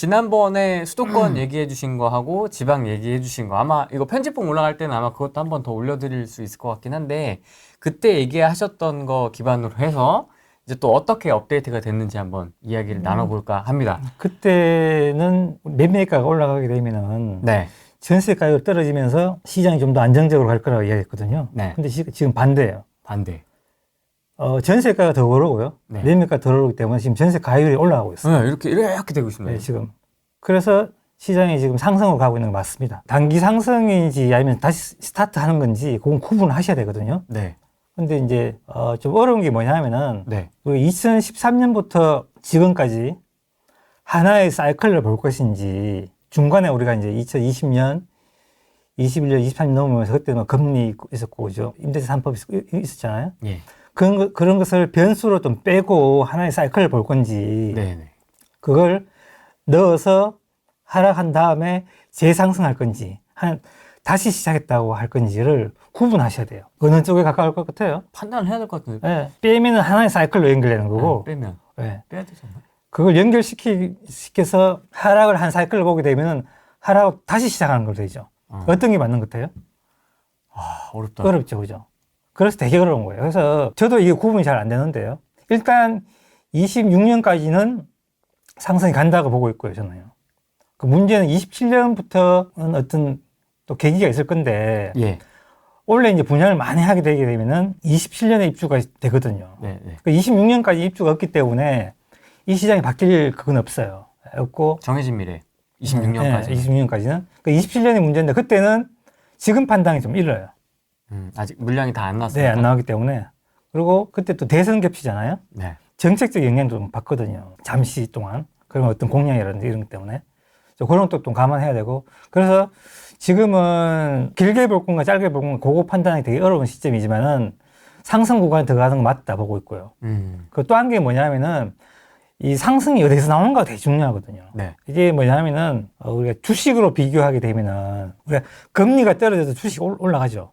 지난번에 수도권 얘기해 주신 거 하고 지방 얘기해 주신 거 아마 이거 편집본 올라갈 때는 아마 그것도 한 번 더 올려드릴 수 있을 것 같긴 한데 그때 얘기하셨던 거 기반으로 해서 이제 또 어떻게 업데이트가 됐는지 한번 이야기를 나눠볼까 합니다. 그때는 매매가가 올라가게 되면은 네. 전세 가격이 떨어지면서 시장이 좀 더 안정적으로 갈 거라고 이야기했거든요. 네. 근데 지금 반대예요. 반대. 전세가가 더 오르고요. 네. 매매가가 더 오르기 때문에 지금 전세 가율이 올라가고 있어요. 네, 이렇게 되고 있습니다. 네, 지금. 그래서 시장이 지금 상승으로 가고 있는 거 맞습니다. 단기 상승인지 아니면 다시 스타트 하는 건지 그건 구분을 하셔야 되거든요. 네. 근데 이제, 좀 어려운 게 뭐냐면은, 네. 우리 2013년부터 지금까지 하나의 사이클을 볼 것인지, 중간에 우리가 이제 2020년, 21년, 23년 넘으면서 그때 뭐 금리 있었고, 그죠? 임대차 3법 있었잖아요. 예. 그런 것을 변수로 좀 빼고 하나의 사이클을 볼 건지, 네네. 그걸 넣어서 하락한 다음에 재상승할 건지, 다시 시작했다고 할 건지를 구분하셔야 돼요. 어느 쪽에 가까울 것 같아요? 판단을 해야 될 것 같은데. 네. 빼면은 하나의 사이클로 연결되는 거고, 빼면. 네. 빼야 되잖아요. 그걸 연결시켜서 하락을 한 사이클을 보게 되면은 하락을 다시 시작하는 걸 되죠. 어떤 게 맞는 것 같아요? 아, 어렵다. 어렵죠, 그죠? 그래서 되게 어려운 거예요. 그래서 저도 이게 구분이 잘 안 되는데요. 일단 26년까지는 상승이 간다고 보고 있고요, 저는요. 그 문제는 27년부터는 어떤 또 계기가 있을 건데, 예. 원래 이제 분양을 많이 하게 되게 되면은 27년에 입주가 되거든요. 네, 네. 그 26년까지 입주가 없기 때문에 이 시장이 바뀔 그건 없어요. 없고. 정해진 미래. 26년까지. 네, 26년까지는. 그 27년이 문제인데 그때는 지금 판단이 좀 일러요. 아직 물량이 다 안 나왔어요. 네, 안 나오기 때문에. 그리고 그때 또 대선 겹치잖아요. 네. 정책적 영향도 좀 받거든요. 잠시 동안. 그런 어떤 공약이라든지 이런 것 때문에. 그런 것도 좀 감안해야 되고. 그래서 지금은 길게 볼 건가 짧게 볼 건가 그거 판단이 되게 어려운 시점이지만은 상승 구간에 들어가는 건 맞다 보고 있고요. 그 또 한 게 뭐냐면은 이 상승이 어디서 나오는가가 되게 중요하거든요. 네. 이게 뭐냐면은 우리가 주식으로 비교하게 되면은 우리가 금리가 떨어져서 주식 올라가죠.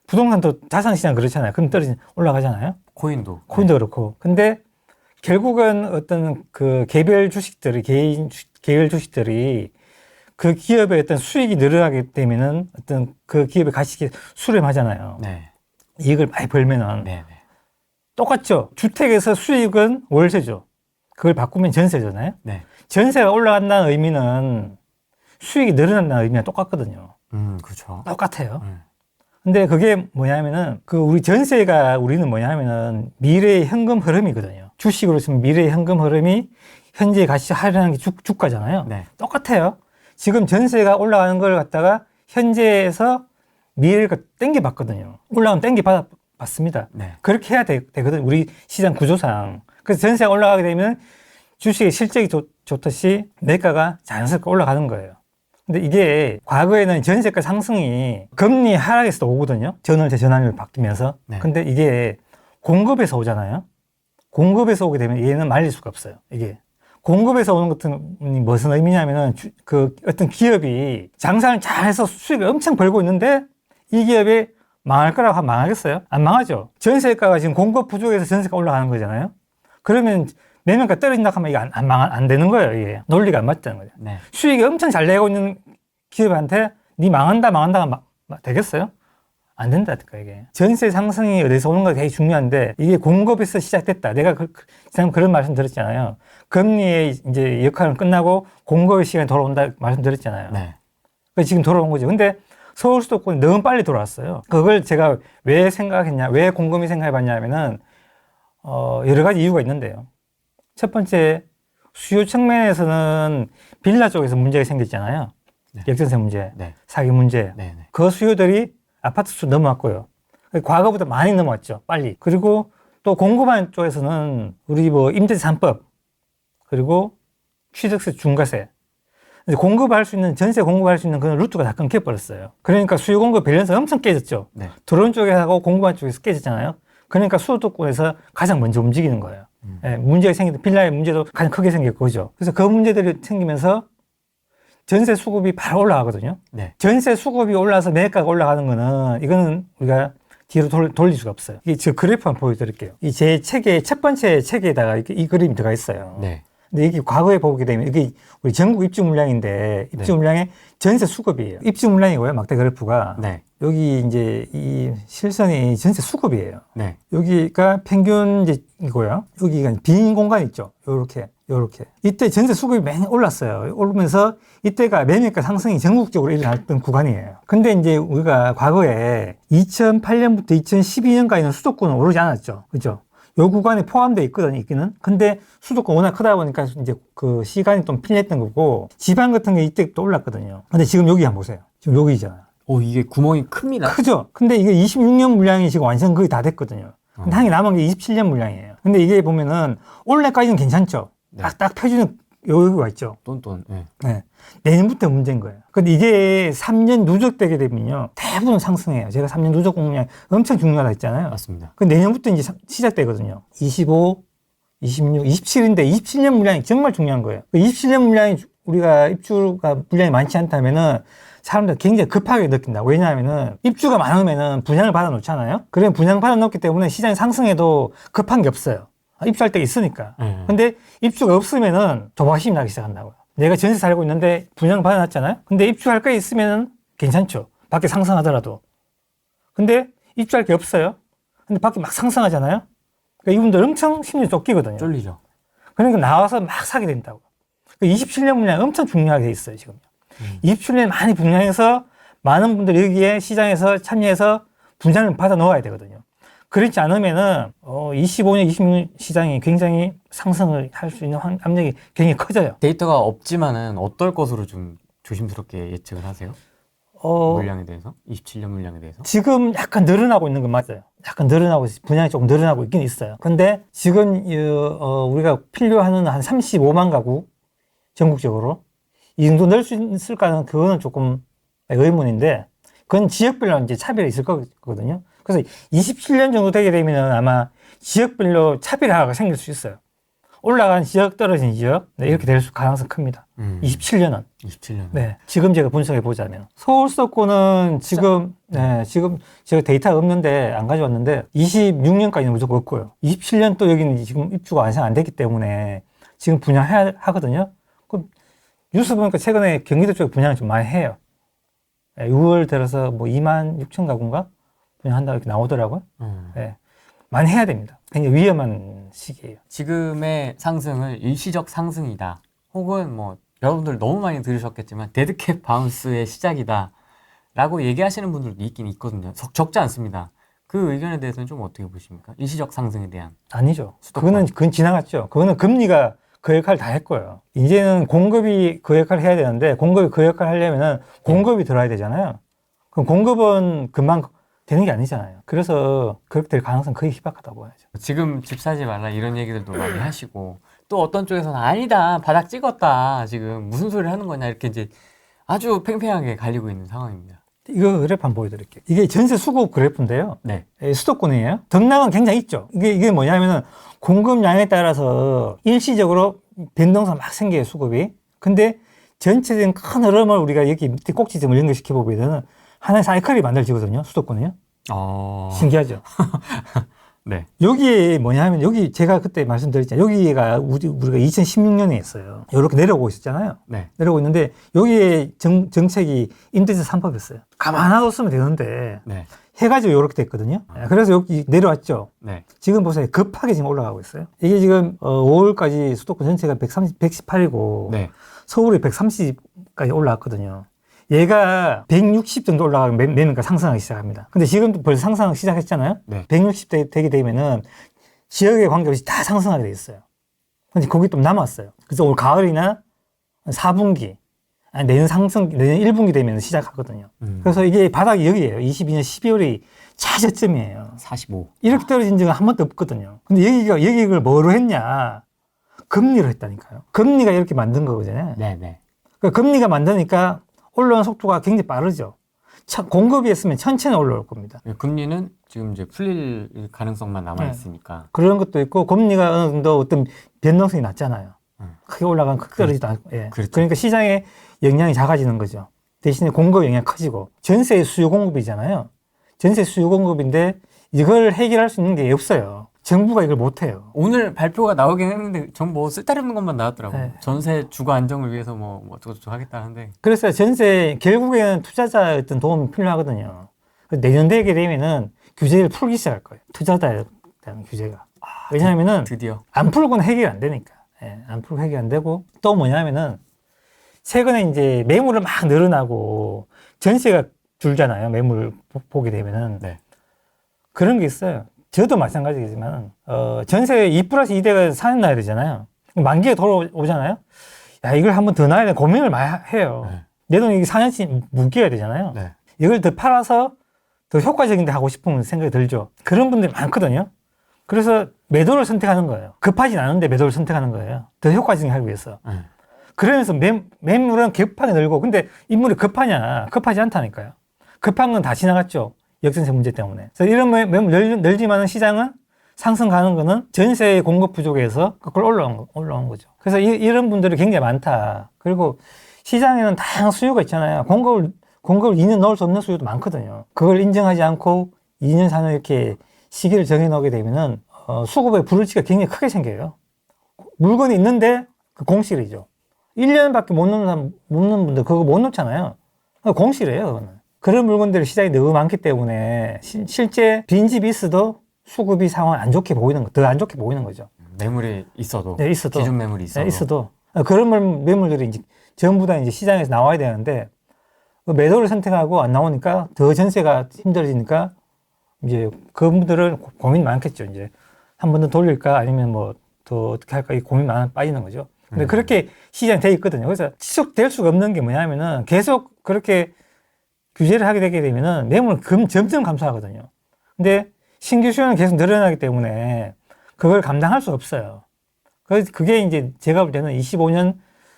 부동산도 자산시장 그렇잖아요. 그럼 올라가잖아요. 코인도. 코인도 그렇고. 근데 결국은 어떤 그 개별 주식들이 개별 주식들이 그 기업의 어떤 수익이 늘어나게 되면은 어떤 그 기업의 가치가 수렴하잖아요. 네. 이익을 많이 벌면은. 네. 똑같죠. 주택에서 수익은 월세죠. 그걸 바꾸면 전세잖아요. 네. 전세가 올라간다는 의미는 수익이 늘어난다는 의미가 똑같거든요. 그렇죠. 똑같아요. 근데 그게 뭐냐면은 그 우리 전세가 우리는 뭐냐면은 미래의 현금 흐름이거든요. 주식으로 치면 미래의 현금 흐름이 현재 가치 할인하는 게 주가잖아요. 네. 똑같아요. 지금 전세가 올라가는 걸 갖다가 현재에서 미래를 땡겨봤거든요. 올라가면 땡겨봤습니다. 네. 그렇게 해야 되거든요. 우리 시장 구조상. 그래서 전세가 올라가게 되면 주식의 실적이 좋듯이 매가가 자연스럽게 올라가는 거예요. 근데 이게 과거에는 전세가 상승이 금리 하락에서 오거든요. 전환율 바뀌면서. 네. 근데 이게 공급에서 오잖아요. 공급에서 오게 되면 얘는 말릴 수가 없어요. 이게. 공급에서 오는 것은 무슨 의미냐면은 그 어떤 기업이 장사를 잘해서 수익을 엄청 벌고 있는데 이 기업이 망할 거라고 하면 망하겠어요? 안 망하죠. 전세가가 지금 공급 부족해서 전세가 올라가는 거잖아요. 그러면 매매가 떨어진다 하면 이게 안 되는 거예요. 이게 논리가 안 맞다는 거죠. 네. 수익이 엄청 잘 내고 있는 기업한테 니 망한다가 되겠어요? 안 된다니까 이게. 전세 상승이 어디서 오는가 되게 중요한데 이게 공급에서 시작됐다. 내가 그런 말씀 드렸잖아요. 금리의 이제 역할은 끝나고 공급의 시간이 돌아온다 말씀드렸잖아요. 네. 그래서 지금 돌아온 거죠. 근데 서울 수도권이 너무 빨리 돌아왔어요. 그걸 제가 왜 생각했냐, 왜 곰곰이 생각해봤냐 하면은 여러 가지 이유가 있는데요. 첫 번째, 수요 측면에서는 빌라 쪽에서 문제가 생겼잖아요. 네. 역전세 문제, 네. 사기 문제. 네. 네. 그 수요들이 아파트 수 넘어왔고요. 과거보다 많이 넘어왔죠. 빨리. 그리고 또 공급하는 쪽에서는 우리 뭐 임대차 3법, 그리고 취득세, 중과세. 공급할 수 있는, 전세 공급할 수 있는 그런 루트가 다 끊겨버렸어요. 그러니까 수요 공급 밸런스가 엄청 깨졌죠. 네. 들어온 쪽하고 공급한 쪽에서 깨졌잖아요. 그러니까 수도권에서 가장 먼저 움직이는 거예요. 예, 문제가 생기는, 빌라의 문제도 가장 크게 생겼고, 그죠. 그래서 그 문제들이 생기면서 전세 수급이 바로 올라가거든요. 네. 전세 수급이 올라서 매가가 올라가는 거는, 이거는 우리가 뒤로 돌릴 수가 없어요. 이게 저 그래프 한번 보여드릴게요. 이 제 책의 첫 번째 책에다가 이 그림이 들어가 있어요. 네. 근데 이게 과거에 보게 되면 이게 우리 전국 입주 물량인데 입주 네. 물량의 전세 수급이에요. 입주 물량이고요. 막대 그래프가. 네. 여기 이제 이 실선이 전세 수급이에요. 네. 여기가 평균 이고요. 여기가 빈 공간 있죠. 요렇게. 이때 전세 수급이 많이 올랐어요. 오르면서 이때가 매매가 상승이 전국적으로 일어났던 구간이에요. 근데 이제 우리가 과거에 2008년부터 2012년까지는 수도권은 오르지 않았죠. 그죠? 요 구간에 포함되어 있거든요, 있기는. 근데 수도권 워낙 크다 보니까 이제 그 시간이 좀 필요했던 거고, 지방 같은 게 이때부터 올랐거든요. 근데 지금 여기 한번 보세요. 지금 여기잖아요. 이게 구멍이 큽니다. 크죠? 근데 이게 26년 물량이 지금 완전 거의 다 됐거든요. 근데 한개 남은 게 27년 물량이에요. 근데 이게 보면은 올해까지는 괜찮죠? 네. 딱 펴주는 여유가 있죠. 똔똔. 네. 네. 내년부터 문제인 거예요. 근데 이게 3년 누적되게 되면요. 대부분 상승해요. 제가 3년 누적 공략 엄청 중요하다 했잖아요. 맞습니다. 그 내년부터 이제 시작되거든요. 25, 26, 27인데 27년 물량이 정말 중요한 거예요. 27년 물량이 우리가 입주가 물량이 많지 않다면은 사람들 굉장히 급하게 느낀다. 왜냐하면은 입주가 많으면은 분양을 받아 놓잖아요. 그러면 분양 받아 놓기 때문에 시장이 상승해도 급한 게 없어요. 입주할 때가 있으니까. 근데 입주가 없으면은 조바심이 나기 시작한다고요. 내가 전세 살고 있는데 분양 받아놨잖아요. 근데 입주할 게 있으면은 괜찮죠. 밖에 상승하더라도. 근데 입주할 게 없어요. 근데 밖에 막 상승하잖아요. 그러니까 이분들 엄청 심리 쫓기거든요. 쫄리죠. 그러니까 나와서 막 사게 된다고. 27년 물량 엄청 중요하게 돼 있어요, 지금. 27년 많이 분양해서 많은 분들이 여기에 시장에서 참여해서 분양을 받아 놓아야 되거든요. 그렇지 않으면은 25년, 26년 시장이 굉장히 상승을 할 수 있는 압력이 굉장히 커져요. 데이터가 없지만은 어떨 것으로 좀 조심스럽게 예측을 하세요? 물량에 대해서? 27년 물량에 대해서? 지금 약간 늘어나고 있는 건 맞아요. 약간 늘어나고, 분양이 조금 늘어나고 있긴 있어요. 근데 지금, 우리가 필요한 한 35만 가구, 전국적으로. 이 정도 넣을 수 있을까는 그거는 조금 의문인데, 그건 지역별로 이제 차별이 있을 거거든요. 그래서 27년 정도 되게 되면 아마 지역별로 차별화가 생길 수 있어요. 올라간 지역, 떨어진 지역, 네, 이렇게 될 가능성이 큽니다. 27년은. 27년. 네. 지금 제가 분석해 보자면. 서울 수도권은 지금, 네, 지금 제가 데이터가 없는데, 안 가져왔는데, 26년까지는 무조건 없고요. 27년 또 여기는 지금 입주가 완성 안 됐기 때문에 지금 분양해야 하거든요. 그럼 뉴스 보니까 최근에 경기도 쪽에 분양을 좀 많이 해요. 6월 들어서 뭐 2만 6천 가구인가? 분양한다고 이렇게 나오더라고요. 네. 많이 해야 됩니다. 굉장히 위험한 시기예요. 지금의 상승을 일시적 상승이다. 혹은 뭐 여러분들 너무 많이 들으셨겠지만 데드캣 바운스의 시작이다. 라고 얘기하시는 분들도 있긴 있거든요. 적지 않습니다. 그 의견에 대해서는 좀 어떻게 보십니까? 일시적 상승에 대한. 아니죠. 수도권. 그건 지나갔죠. 그거는 금리가 그 역할을 다 했고요. 이제는 공급이 그 역할을 해야 되는데, 공급이 그 역할을 하려면은 공급이 들어야 되잖아요. 그럼 공급은 금방 되는 게 아니잖아요. 그래서 그렇게 될 가능성은 거의 희박하다고 봐야죠. 지금 집 사지 말라 이런 얘기들도 많이 하시고 또 어떤 쪽에서는 아니다 바닥 찍었다 지금 무슨 소리를 하는 거냐 이렇게 이제 아주 팽팽하게 갈리고 있는 상황입니다. 이거 그래프 한번 보여드릴게요. 이게 전세 수급 그래프인데요. 네. 수도권이에요. 등락은 굉장히 있죠. 이게 뭐냐면은 공급량에 따라서 일시적으로 변동성 막 생겨요, 수급이. 근데 전체적인 큰 흐름을 우리가 여기 밑에 꼭지점을 연결시켜 보면은 하나의 사이클이 만들어지거든요, 수도권이요. 신기하죠? 네. 여기 뭐냐면 여기 제가 그때 말씀드렸잖아요. 여기가 우리가 2016년에 했어요. 이렇게 내려오고 있었잖아요. 네. 내려오고 있는데 여기에 정책이 임대차 3법이었어요. 가만 놔뒀으면 되는데 네. 해가지고 이렇게 됐거든요. 그래서 여기 내려왔죠. 네. 지금 보세요. 급하게 지금 올라가고 있어요. 이게 지금 5월까지 수도권 전체가 118이고 네. 서울이 130까지 올라왔거든요. 얘가 160 정도 올라가면 매매가 상승하기 시작합니다. 근데 지금도 벌써 상승하기 시작했잖아요. 네. 160 되게 되면은 지역에 관계없이 다 상승하게 돼 있어요. 근데 거기 좀 남았어요. 그래서 올 가을이나 4분기, 아니 내년 1분기 되면 시작하거든요. 그래서 이게 바닥이 여기예요. 22년 12월이 최저점이에요. 45. 이렇게 떨어진 적은 한 번도 없거든요. 근데 여기가 이걸 뭐로 했냐? 금리로 했다니까요. 금리가 이렇게 만든 거거든요. 네네. 그러니까 금리가 만드니까 올라오는 속도가 굉장히 빠르죠. 공급이 있으면 천천히 올라올 겁니다. 금리는 지금 이제 풀릴 가능성만 남아 있으니까. 그런 것도 있고 금리가 어느 정도 어떤 변동성이 낮잖아요. 크게 올라가면 크게 떨어지도 않고. 예. 그렇죠. 그러니까 시장의 영향이 작아지는 거죠. 대신에 공급 영향이 커지고 전세 수요 공급이잖아요. 전세 수요 공급인데 이걸 해결할 수 있는 게 없어요. 정부가 이걸 못해요. 오늘 발표가 나오긴 했는데 전 뭐 쓸데없는 것만 나왔더라고요. 네. 전세 주거 안정을 위해서 뭐 어쩌고저쩌고 하겠다는데. 그래서 전세 결국에는 투자자의 어떤 도움이 필요하거든요. 내년 되게 되면은 규제를 풀기 시작할 거예요. 투자자에 대한 규제가. 왜냐하면은 드디어. 안 풀고는 해결이 안 되니까. 예, 안 풀고 해결이 안 되고 또 뭐냐면은 최근에 이제 매물을 막 늘어나고 전세가 줄잖아요. 매물 보게 되면은. 네. 그런 게 있어요. 저도 마찬가지겠지만, 전세 2+2대가 사는 나야 되잖아요. 만기가 돌아오잖아요. 야, 이걸 한번 더 놔야 돼. 고민을 많이 해요. 네. 내 돈이 4년치 묶여야 되잖아요. 네. 이걸 더 팔아서 더 효과적인 데 하고 싶은 생각이 들죠. 그런 분들이 많거든요. 그래서 매도를 선택하는 거예요. 급하진 않은데 매도를 선택하는 거예요. 더 효과적인 걸 하기 위해서. 네. 그러면서 매물은 급하게 늘고, 근데 인물이 급하냐? 급하지 않다니까요. 급한 건 다 지나갔죠. 역전세 문제 때문에. 그래서 이런 매물 늘지만은 시장은 상승 가는 거는 전세 공급 부족에서 그걸 올라온 거죠. 그래서 이런 분들이 굉장히 많다. 그리고 시장에는 다양한 수요가 있잖아요. 공급을 2년 넣을 수 없는 수요도 많거든요. 그걸 인정하지 않고 2년, 4년 이렇게 시기를 정해놓게 되면은, 수급의 불일치가 굉장히 크게 생겨요. 물건이 있는데 그 공실이죠. 1년밖에 못 넣는 분들 그거 못 넣잖아요. 공실이에요, 그거는. 그런 물건들이 시장에 너무 많기 때문에 실제 빈집이 있어도 수급이 상황 안 좋게 보이는 거, 더 안 좋게 보이는 거죠. 매물이 있어도. 네, 있어도. 기존 매물이 있어도. 네, 있어도. 그런 매물들이 이제 전부 다 이제 시장에서 나와야 되는데, 매도를 선택하고 안 나오니까 더 전세가 힘들어지니까 이제 그분들은 고민 많겠죠. 이제 한 번 더 돌릴까 아니면 뭐 더 어떻게 할까 이 고민 많이 빠지는 거죠. 근데 그렇게 시장이 돼 있거든요. 그래서 지속될 수가 없는 게 뭐냐면은 계속 그렇게 규제를 하게 되게 되면은 매물은 점점 감소하거든요. 근데 신규 수요는 계속 늘어나기 때문에 그걸 감당할 수 없어요. 그게 이제 제가 볼 때는 25년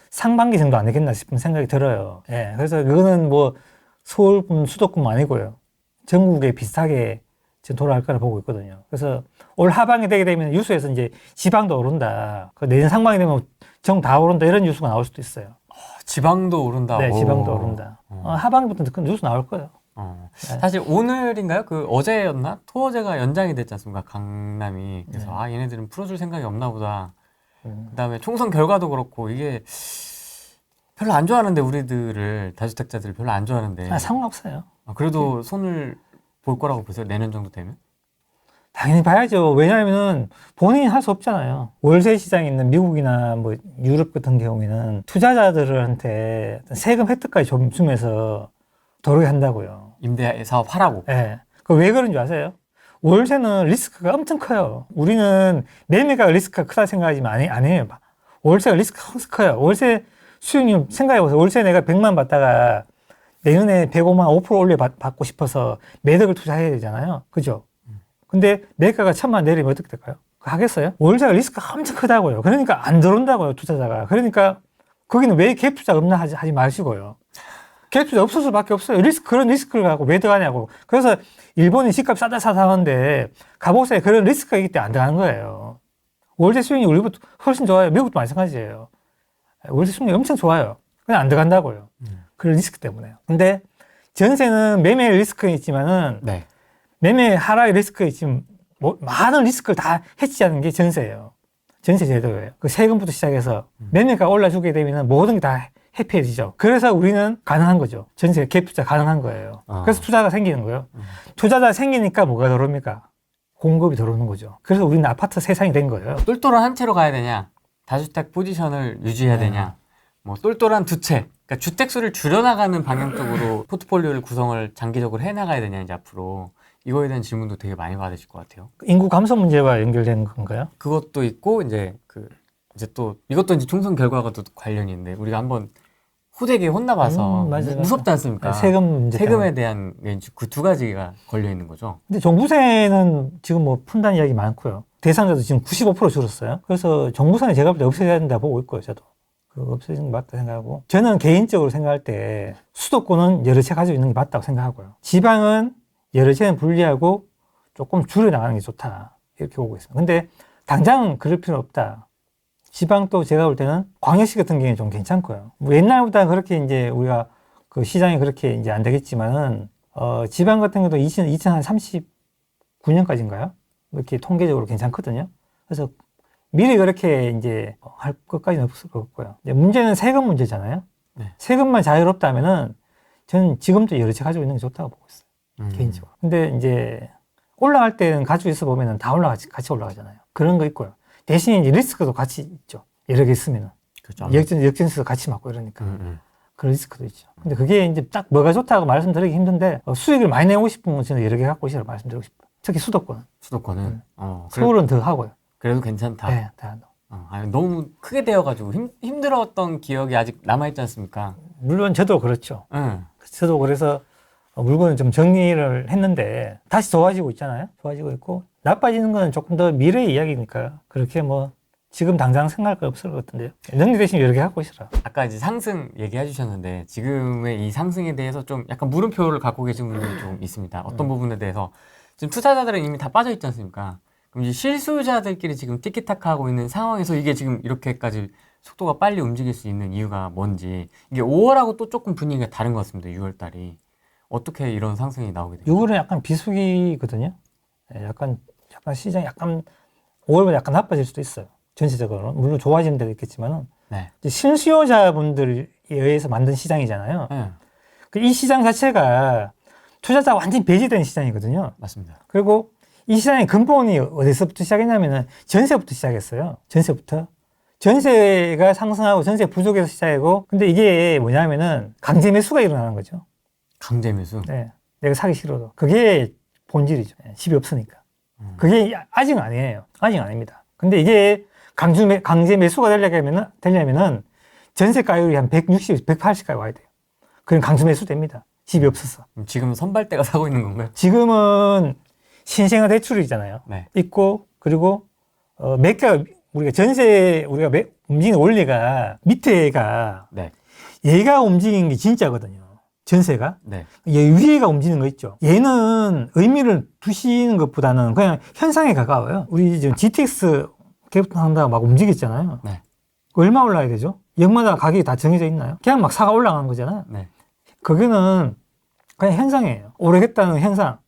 상반기 정도 안 되겠나 싶은 생각이 들어요. 예. 그래서 그거는 뭐 서울뿐 수도권만 아니고요. 전국에 비슷하게 지금 돌아갈 거라 보고 있거든요. 그래서 올 하반기 되게 되면 뉴스에서 이제 지방도 오른다. 내년 상반기 되면 정 다 오른다. 이런 뉴스가 나올 수도 있어요. 지방도 오른다고. 네, 지방도 오른다. 하반기부터 그 뉴스 나올 거예요. 네. 사실 오늘인가요? 어제였나? 토어제가 연장이 됐지 않습니까? 강남이. 그래서 네. 얘네들은 풀어줄 생각이 없나 보다. 그다음에 총선 결과도 그렇고 이게 별로 안 좋아하는데 우리들을 다주택자들을 별로 안 좋아하는데. 상관없어요. 그래도 손을 볼 거라고 보세요? 내년 정도 되면? 당연히 봐야죠. 왜냐하면 본인이 할 수 없잖아요. 월세 시장에 있는 미국이나 뭐 유럽 같은 경우에는 투자자들한테 세금 혜택까지 좀 주면서 도로게 한다고요. 임대 사업 하라고. 예. 그 왜 그런 줄 아세요? 월세는 리스크가 엄청 커요. 우리는 매매가 리스크가 크다 생각하지만 아니에요. 월세가 리스크가 커요. 월세 수익률 생각해보세요. 월세 내가 100만 받다가 내년에 105만 5% 올려 받고 싶어서 매덕을 투자해야 되잖아요. 그죠? 근데 매가가 1000만 내리면 어떻게 될까요? 하겠어요? 월세가 리스크가 엄청 크다고요. 그러니까 안 들어온다고요, 투자자가. 그러니까 거기는 왜 갭 투자 없나 하지 마시고요. 갭 투자 없을 수밖에 없어요. 그런 리스크를 갖고 왜 들어가냐고. 그래서 일본이 집값 싸다 하는데 가보세요. 그런 리스크가 있기 때문에 안 들어가는 거예요. 월세 수익률이 우리보다 훨씬 좋아요. 미국도 마찬가지예요. 월세 수익률이 엄청 좋아요. 그냥 안 들어간다고요. 그런 리스크 때문에요. 근데 전세는 매매 리스크가 있지만은 네. 매매 하락의 리스크가 있지만 많은 리스크를 다 해치하는 게 전세예요. 전세 제도예요. 그 세금부터 시작해서 매매가 올라주게 되면 모든 게 다 해피해지죠. 그래서 우리는 가능한 거죠. 전세 갭 투자 가능한 거예요. 그래서 투자가 생기는 거예요. 투자가 생기니까 뭐가 들어옵니까? 공급이 들어오는 거죠. 그래서 우리는 아파트 세상이 된 거예요. 똘똘한 한 채로 가야 되냐? 다주택 포지션을 유지해야 되냐? 뭐 똘똘한 두 채. 그러니까 주택 수를 줄여나가는 방향 쪽으로 포트폴리오를 구성을 장기적으로 해나가야 되냐 이제 앞으로. 이거에 대한 질문도 되게 많이 받으실 것 같아요. 인구 감소 문제와 연결된 건가요? 그것도 있고 이제 또 이것도 이제 총선 결과가 또 관련이 있는데 우리가 한번 호되게 혼나봐서 맞아요. 무섭지 않습니까? 세금 문제 세금에 대한 그 두 가지가 걸려 있는 거죠. 근데 종부세는 지금 뭐 푼다는 이야기 많고요. 대상자도 지금 95% 줄었어요. 그래서 종부세는 제가 볼 때 없애야 된다 보고 있고요, 저도. 그거 없애는 게 맞다 생각하고. 저는 개인적으로 생각할 때 수도권은 여러 채 가지고 있는 게 맞다고 생각하고요. 지방은 여러 채는 분리하고 조금 줄여나가는 게 좋다. 이렇게 보고 있습니다. 근데 당장 그럴 필요 없다. 지방도 제가 볼 때는 광역시 같은 경우에 좀 괜찮고요. 뭐 옛날보다 그렇게 이제 우리가 그 시장이 그렇게 이제 안 되겠지만은, 지방 같은 경우도 2039년까지인가요? 이렇게 통계적으로 괜찮거든요. 그래서 미리 그렇게 이제 할 것까지는 없을 것 같고요. 이제 문제는 세금 문제잖아요. 네. 세금만 자유롭다면은 저는 지금도 여러 채 가지고 있는 게 좋다고 보고 있어요. 개인적으로. 근데 이제 올라갈 때는 가지고 있어 보면은 다 같이 올라가잖아요. 그런 거 있고요. 대신에 이제 리스크도 같이 있죠. 여러 개 있으면은. 그렇죠. 역전에서 같이 맞고 이러니까. 그런 리스크도 있죠. 근데 그게 이제 딱 뭐가 좋다고 말씀드리기 힘든데, 수익을 많이 내고 싶으면 저는 여러 개 갖고 있으라고 말씀드리고 싶어요. 특히 수도권은. 수도권은 서울은 더 하고요. 그래도 괜찮다. 네, 다. 아니, 너무 크게 되어가지고 힘들었던 기억이 아직 남아있지 않습니까? 물론 저도 그렇죠. 응. 저도 그래서 물건을 좀 정리를 했는데 다시 좋아지고 있잖아요. 좋아지고 있고 나빠지는 건 조금 더 미래의 이야기니까 그렇게 뭐 지금 당장 생각할 거 없을 것 같은데요. 능력 대신 여러 개 갖고 있어라. 아까 이제 상승 얘기해 주셨는데 지금의 이 상승에 대해서 좀 약간 물음표를 갖고 계신 분들이 좀 있습니다. 어떤 부분에 대해서 지금 투자자들은 이미 다 빠져 있지 않습니까? 그럼 이제 실수자들끼리 지금 티키타카 하고 있는 상황에서 이게 지금 이렇게까지 속도가 빨리 움직일 수 있는 이유가 뭔지, 이게 5월하고 또 조금 분위기가 다른 것 같습니다. 6월 달이 어떻게 이런 상승이 나오게 됩니까? 6월은 약간 비수기거든요. 약간 시장이 약간 5월보다 약간 나빠질 수도 있어요. 전체적으로 물론 좋아지는 데도 있겠지만은 네. 실수요자분들에 의해서 만든 시장이잖아요. 네. 이 시장 자체가 투자자가 완전히 배제된 시장이거든요. 맞습니다. 그리고 이 시장의 근본이 어디서부터 시작했냐면은 전세부터 시작했어요. 전세부터. 전세가 상승하고 전세 부족해서 시작이고, 근데 이게 뭐냐면은 강제 매수가 일어나는 거죠. 강제 매수. 네. 내가 사기 싫어도. 그게 본질이죠. 집이 없으니까. 그게 아직은 아니에요. 아직 아닙니다. 근데 이게 강제 매수가 되려면은 전세가율이 한 160, 180까지 와야 돼요. 그럼 강제 매수 됩니다. 집이 없어서. 지금 선발대가 사고 있는 건가요? 지금은 신생아 대출이잖아요. 네. 있고, 그리고, 매가, 우리가 움직이는 원리가 밑에가 네. 얘가 움직이는 게 진짜거든요. 전세가. 네. 얘 위에가 움직이는 거 있죠. 얘는 의미를 두시는 것보다는 그냥 현상에 가까워요. 우리 지금 GTX 갭한다고 막 움직였잖아요. 네. 얼마 올라야 되죠? 역마다 가격이 다 정해져 있나요? 그냥 막 사가 올라가는 거잖아요. 네. 그거는 그냥 현상이에요. 오르겠다는 현상.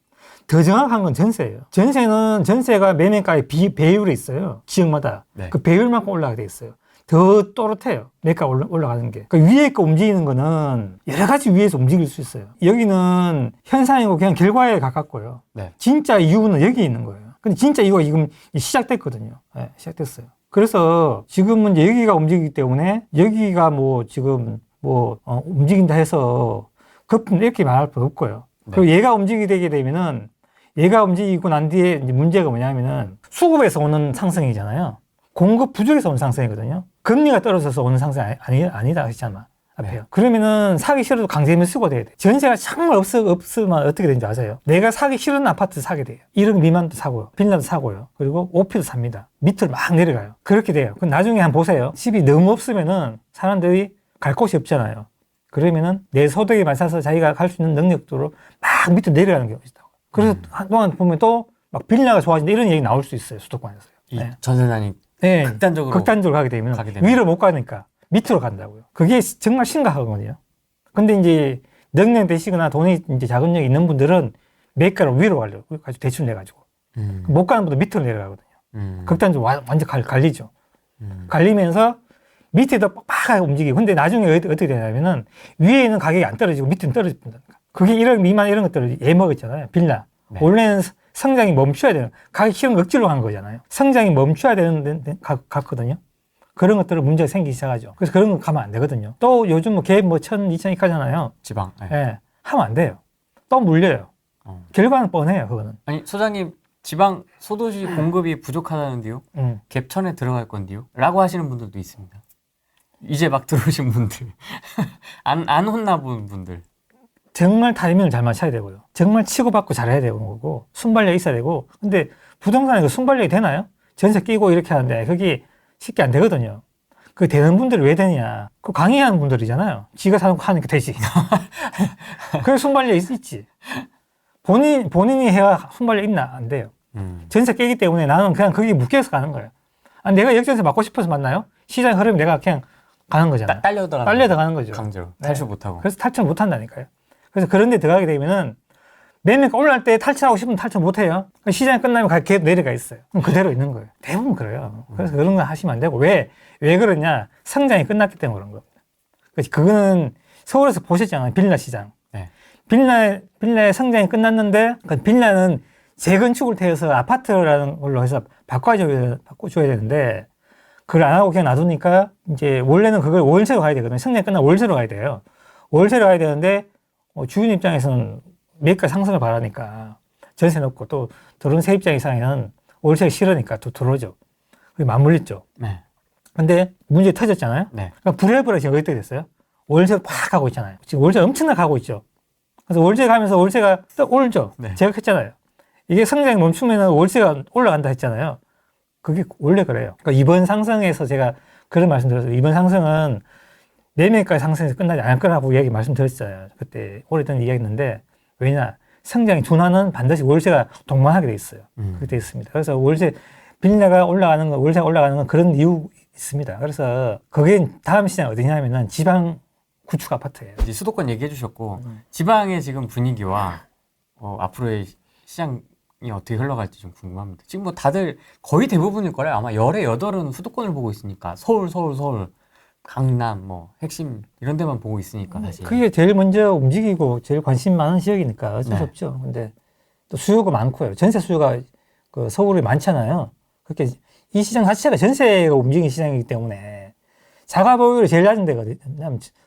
더 정확한 건 전세예요. 전세는 전세가 매매가의 배율이 있어요. 지역마다. 네. 그 배율만큼 올라가게 돼 있어요. 더 또렷해요. 매가 올라가는 게. 그 위에 거 움직이는 거는 여러 가지 위에서 움직일 수 있어요. 여기는 현상이고 그냥 결과에 가깝고요. 네. 진짜 이유는 여기 있는 거예요. 근데 진짜 이유가 지금 시작됐거든요. 네, 시작됐어요. 그래서 지금은 이제 여기가 움직이기 때문에 여기가 뭐 지금 움직인다 해서 거품 이렇게 말할 거 없고요. 네. 그리고 얘가 움직이게 되게 되면은 얘가 움직이고 난 뒤에 이제 문제가 뭐냐면은 수급에서 오는 상승이잖아요. 공급 부족에서 오는 상승이거든요. 금리가 떨어져서 오는 상승이 아니다 하셨잖아. 앞에요. 네. 그러면은 사기 싫어도 강제 매수가 돼야 돼. 전세가 정말 없으면 어떻게 되는지 아세요? 내가 사기 싫은 아파트 사게 돼요. 1억 미만도 사고요. 빌라도 사고요. 그리고 오피도 삽니다. 밑으로 막 내려가요. 그렇게 돼요. 그럼 나중에 한번 보세요. 집이 너무 없으면은 사람들이 갈 곳이 없잖아요. 그러면은 내 소득에 맞춰서 자기가 갈 수 있는 능력도로 막 밑으로 내려가는 경우가 있다고. 그래서 한동안 보면 또 막 빌라가 좋아진다 이런 얘기 나올 수 있어요. 수도권에서요. 이 네. 전세난이 네. 극단적으로 가게 되면 위로 못 가니까 밑으로 간다고요. 그게 정말 심각하거든요. 근데 이제 능력 되시거나 돈이 이제 자금력이 있는 분들은 매가를 위로 가려고 가지고 대출 내가지고 못 가는 분들 밑으로 내려가거든요. 극단적으로 완전 갈리죠. 갈리면서 밑에도 빡빡하게 움직이고. 근데 나중에 어떻게 되냐면은 위에 있는 가격이 안 떨어지고 밑에는 떨어진다니까. 그게 1억 미만 이런 것들을 예먹었잖아요. 빌라. 네. 원래는 성장이 멈춰야 되는, 가격 실험 억지로 한 거잖아요. 성장이 멈춰야 되는 데 같거든요. 그런 것들은 문제가 생기기 시작하죠. 그래서 그런 거 가면 안 되거든요. 또 요즘 갭 1000, 2000 가잖아요. 지방. 네. 예. 하면 안 돼요. 또 물려요. 결과는 뻔해요, 그거는. 아니, 소장님, 지방 소도시 공급이 부족하다는데요? 갭천에 들어갈 건데요? 라고 하시는 분들도 있습니다. 이제 막 들어오신 분들. 안 혼나본 분들. 정말 타이밍을 잘 맞춰야 되고요. 정말 치고받고 잘해야 되는 거고, 순발력이 있어야 되고. 근데 부동산에 그 순발력이 되나요? 전세 끼고 이렇게 하는데 그게 쉽게 안 되거든요. 그 되는 분들이 왜 되냐? 그 강의하는 분들이잖아요. 지가 사놓고 하니까 되지. 그래 순발력이 있지. 본인이 해야 순발력 있나? 안 돼요. 전세 깨기 때문에 나는 그냥 거기에 묶여서 가는 거예요. 아, 내가 역전세 맞고 싶어서 맞나요? 시장 흐름이 내가 그냥 가는 거잖아요. 딸려 들어가는 거죠. 강제로. 네. 탈출 못하고. 그래서 탈출 못 한다니까요. 그래서 그런 데 들어가게 되면은 매매가 올라갈 때 탈출하고 싶으면 탈출 못 해요. 시장이 끝나면 계속 내려가 있어요. 그럼 그대로 있는 거예요. 대부분 그래요. 그래서 그런 거 하시면 안 되고 왜 그러냐? 성장이 끝났기 때문에 그런 겁니다. 그거는 서울에서 보셨잖아요. 빌라 시장. 네. 빌라의 성장이 끝났는데 그 빌라는 재건축을 태워서 아파트라는 걸로 해서 바꿔줘야 되는데 그걸 안 하고 그냥 놔두니까 이제 원래는 그걸 월세로 가야 되거든요. 성장이 끝나면 월세로 가야 돼요. 월세로 가야 되는데 주인 입장에서는 매가 상승을 바라니까 전세 넣고 또 들어온 세입자 이상에는 월세가 싫으니까 또 들어오죠. 그게 맞물렸죠. 네. 근데 문제 터졌잖아요. 네. 그러니까 불해버려 지금 어떻게 됐어요? 월세로 팍 가고 있잖아요. 지금 월세 엄청나게 가고 있죠. 그래서 월세 가면서 월세가 또 오르죠. 네. 제가 했잖아요. 이게 성장이 멈추면 월세가 올라간다 했잖아요. 그게 원래 그래요. 그러니까 이번 상승에서 제가 그런 말씀 드렸어요. 이번 상승은 매매가 상승에서 끝나지 않을 거라고 이야기 말씀드렸어요. 그때 오래전 이야기했는데 왜냐? 성장이 둔화는 반드시 월세가 동반하게 돼 있어요. 그렇게 돼 있습니다. 그래서 월세 빌라가 올라가는 건 월세가 올라가는 건 그런 이유 있습니다. 그래서 그게 다음 시장 어디냐면은 지방 구축 아파트예요. 이제 수도권 얘기해 주셨고 지방의 지금 분위기와 앞으로의 시장이 어떻게 흘러갈지 좀 궁금합니다. 지금 뭐 다들 거의 대부분일 거래요. 아마 열의 여덟은 수도권을 보고 있으니까 서울, 강남, 뭐 핵심 이런 데만 보고 있으니까 사실. 그게 제일 먼저 움직이고 제일 관심 많은 지역이니까 어쩔 수 없죠. 근데 또 수요가 많고요. 전세 수요가 그 서울에 많잖아요. 그렇게 이 시장 자체가 전세가 움직이는 시장이기 때문에 자가 보유율이 제일 낮은 데가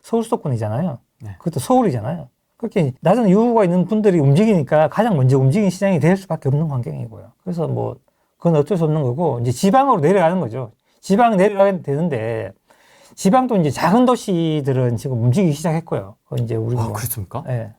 서울 수도권이잖아요. 네. 그것도 서울이잖아요. 그렇게 낮은 유후가 있는 분들이 움직이니까 가장 먼저 움직이는 시장이 될 수밖에 없는 환경이고요. 그래서 뭐 그건 어쩔 수 없는 거고 이제 지방으로 내려가는 거죠. 지방 내려가게 되는데 지방도 이제 작은 도시들은 지금 움직이기 시작했고요. 이제 우리 그렇습니까? 네.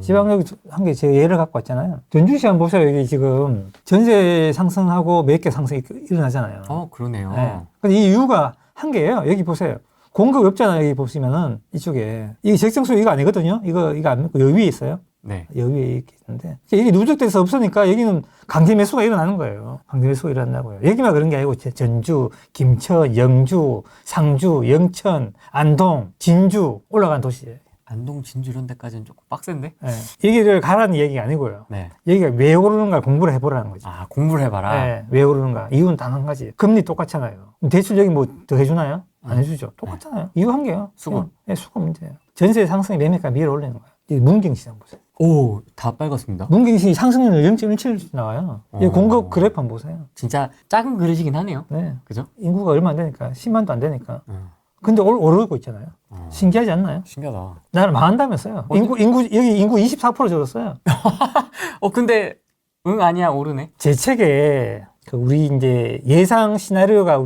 지방 여기 한 개 제가 예를 갖고 왔잖아요. 전주시 한번 보세요. 여기 지금 전세 상승하고 매매 상승이 일어나잖아요. 그러네요. 네. 근데 이 이유가 한 개예요. 여기 보세요. 공급이 없잖아요. 여기 보시면은 이쪽에 이게 적정수 이거 아니거든요. 이거 안 믿고 여기 위에 있어요. 네. 여기 위에 이렇게 있는데 이게 누적돼서 없으니까 여기는 강제 매수가 일어나는 거예요. 강제 매수가 일어난다고요. 여기만 그런 게 아니고 전주, 김천, 영주, 상주, 영천, 안동, 진주 올라간 도시예요. 안동, 진주 이런 데까지는 조금 빡센데? 네. 여기를 가라는 얘기가 아니고요. 네. 여기가 왜 오르는가 공부를 해보라는 거죠. 공부를 해봐라. 네. 왜 오르는가. 이유는 단 한 가지. 금리 똑같잖아요. 대출 여기 뭐 더 해주나요? 안 해주죠. 똑같잖아요. 이유 한 개요. 수급. 네, 수급 문제예요. 전세 상승이 매매가 밀어 올리는 거예요. 이 문경시장 보세요. 오, 다 빨갛습니다. 문경시 상승률 0.17 나와요. 이 공급 그래프 한번 보세요. 진짜 작은 그릇이긴 하네요. 네. 그죠? 인구가 얼마 안 되니까 10만도 안 되니까. 근데 오르고 있잖아요. 신기하지 않나요? 신기하다. 나라를 망한다면서요. 여기 인구 24% 줄었어요. 근데 아니야 오르네. 제 책에 우리 이제 예상 시나리오가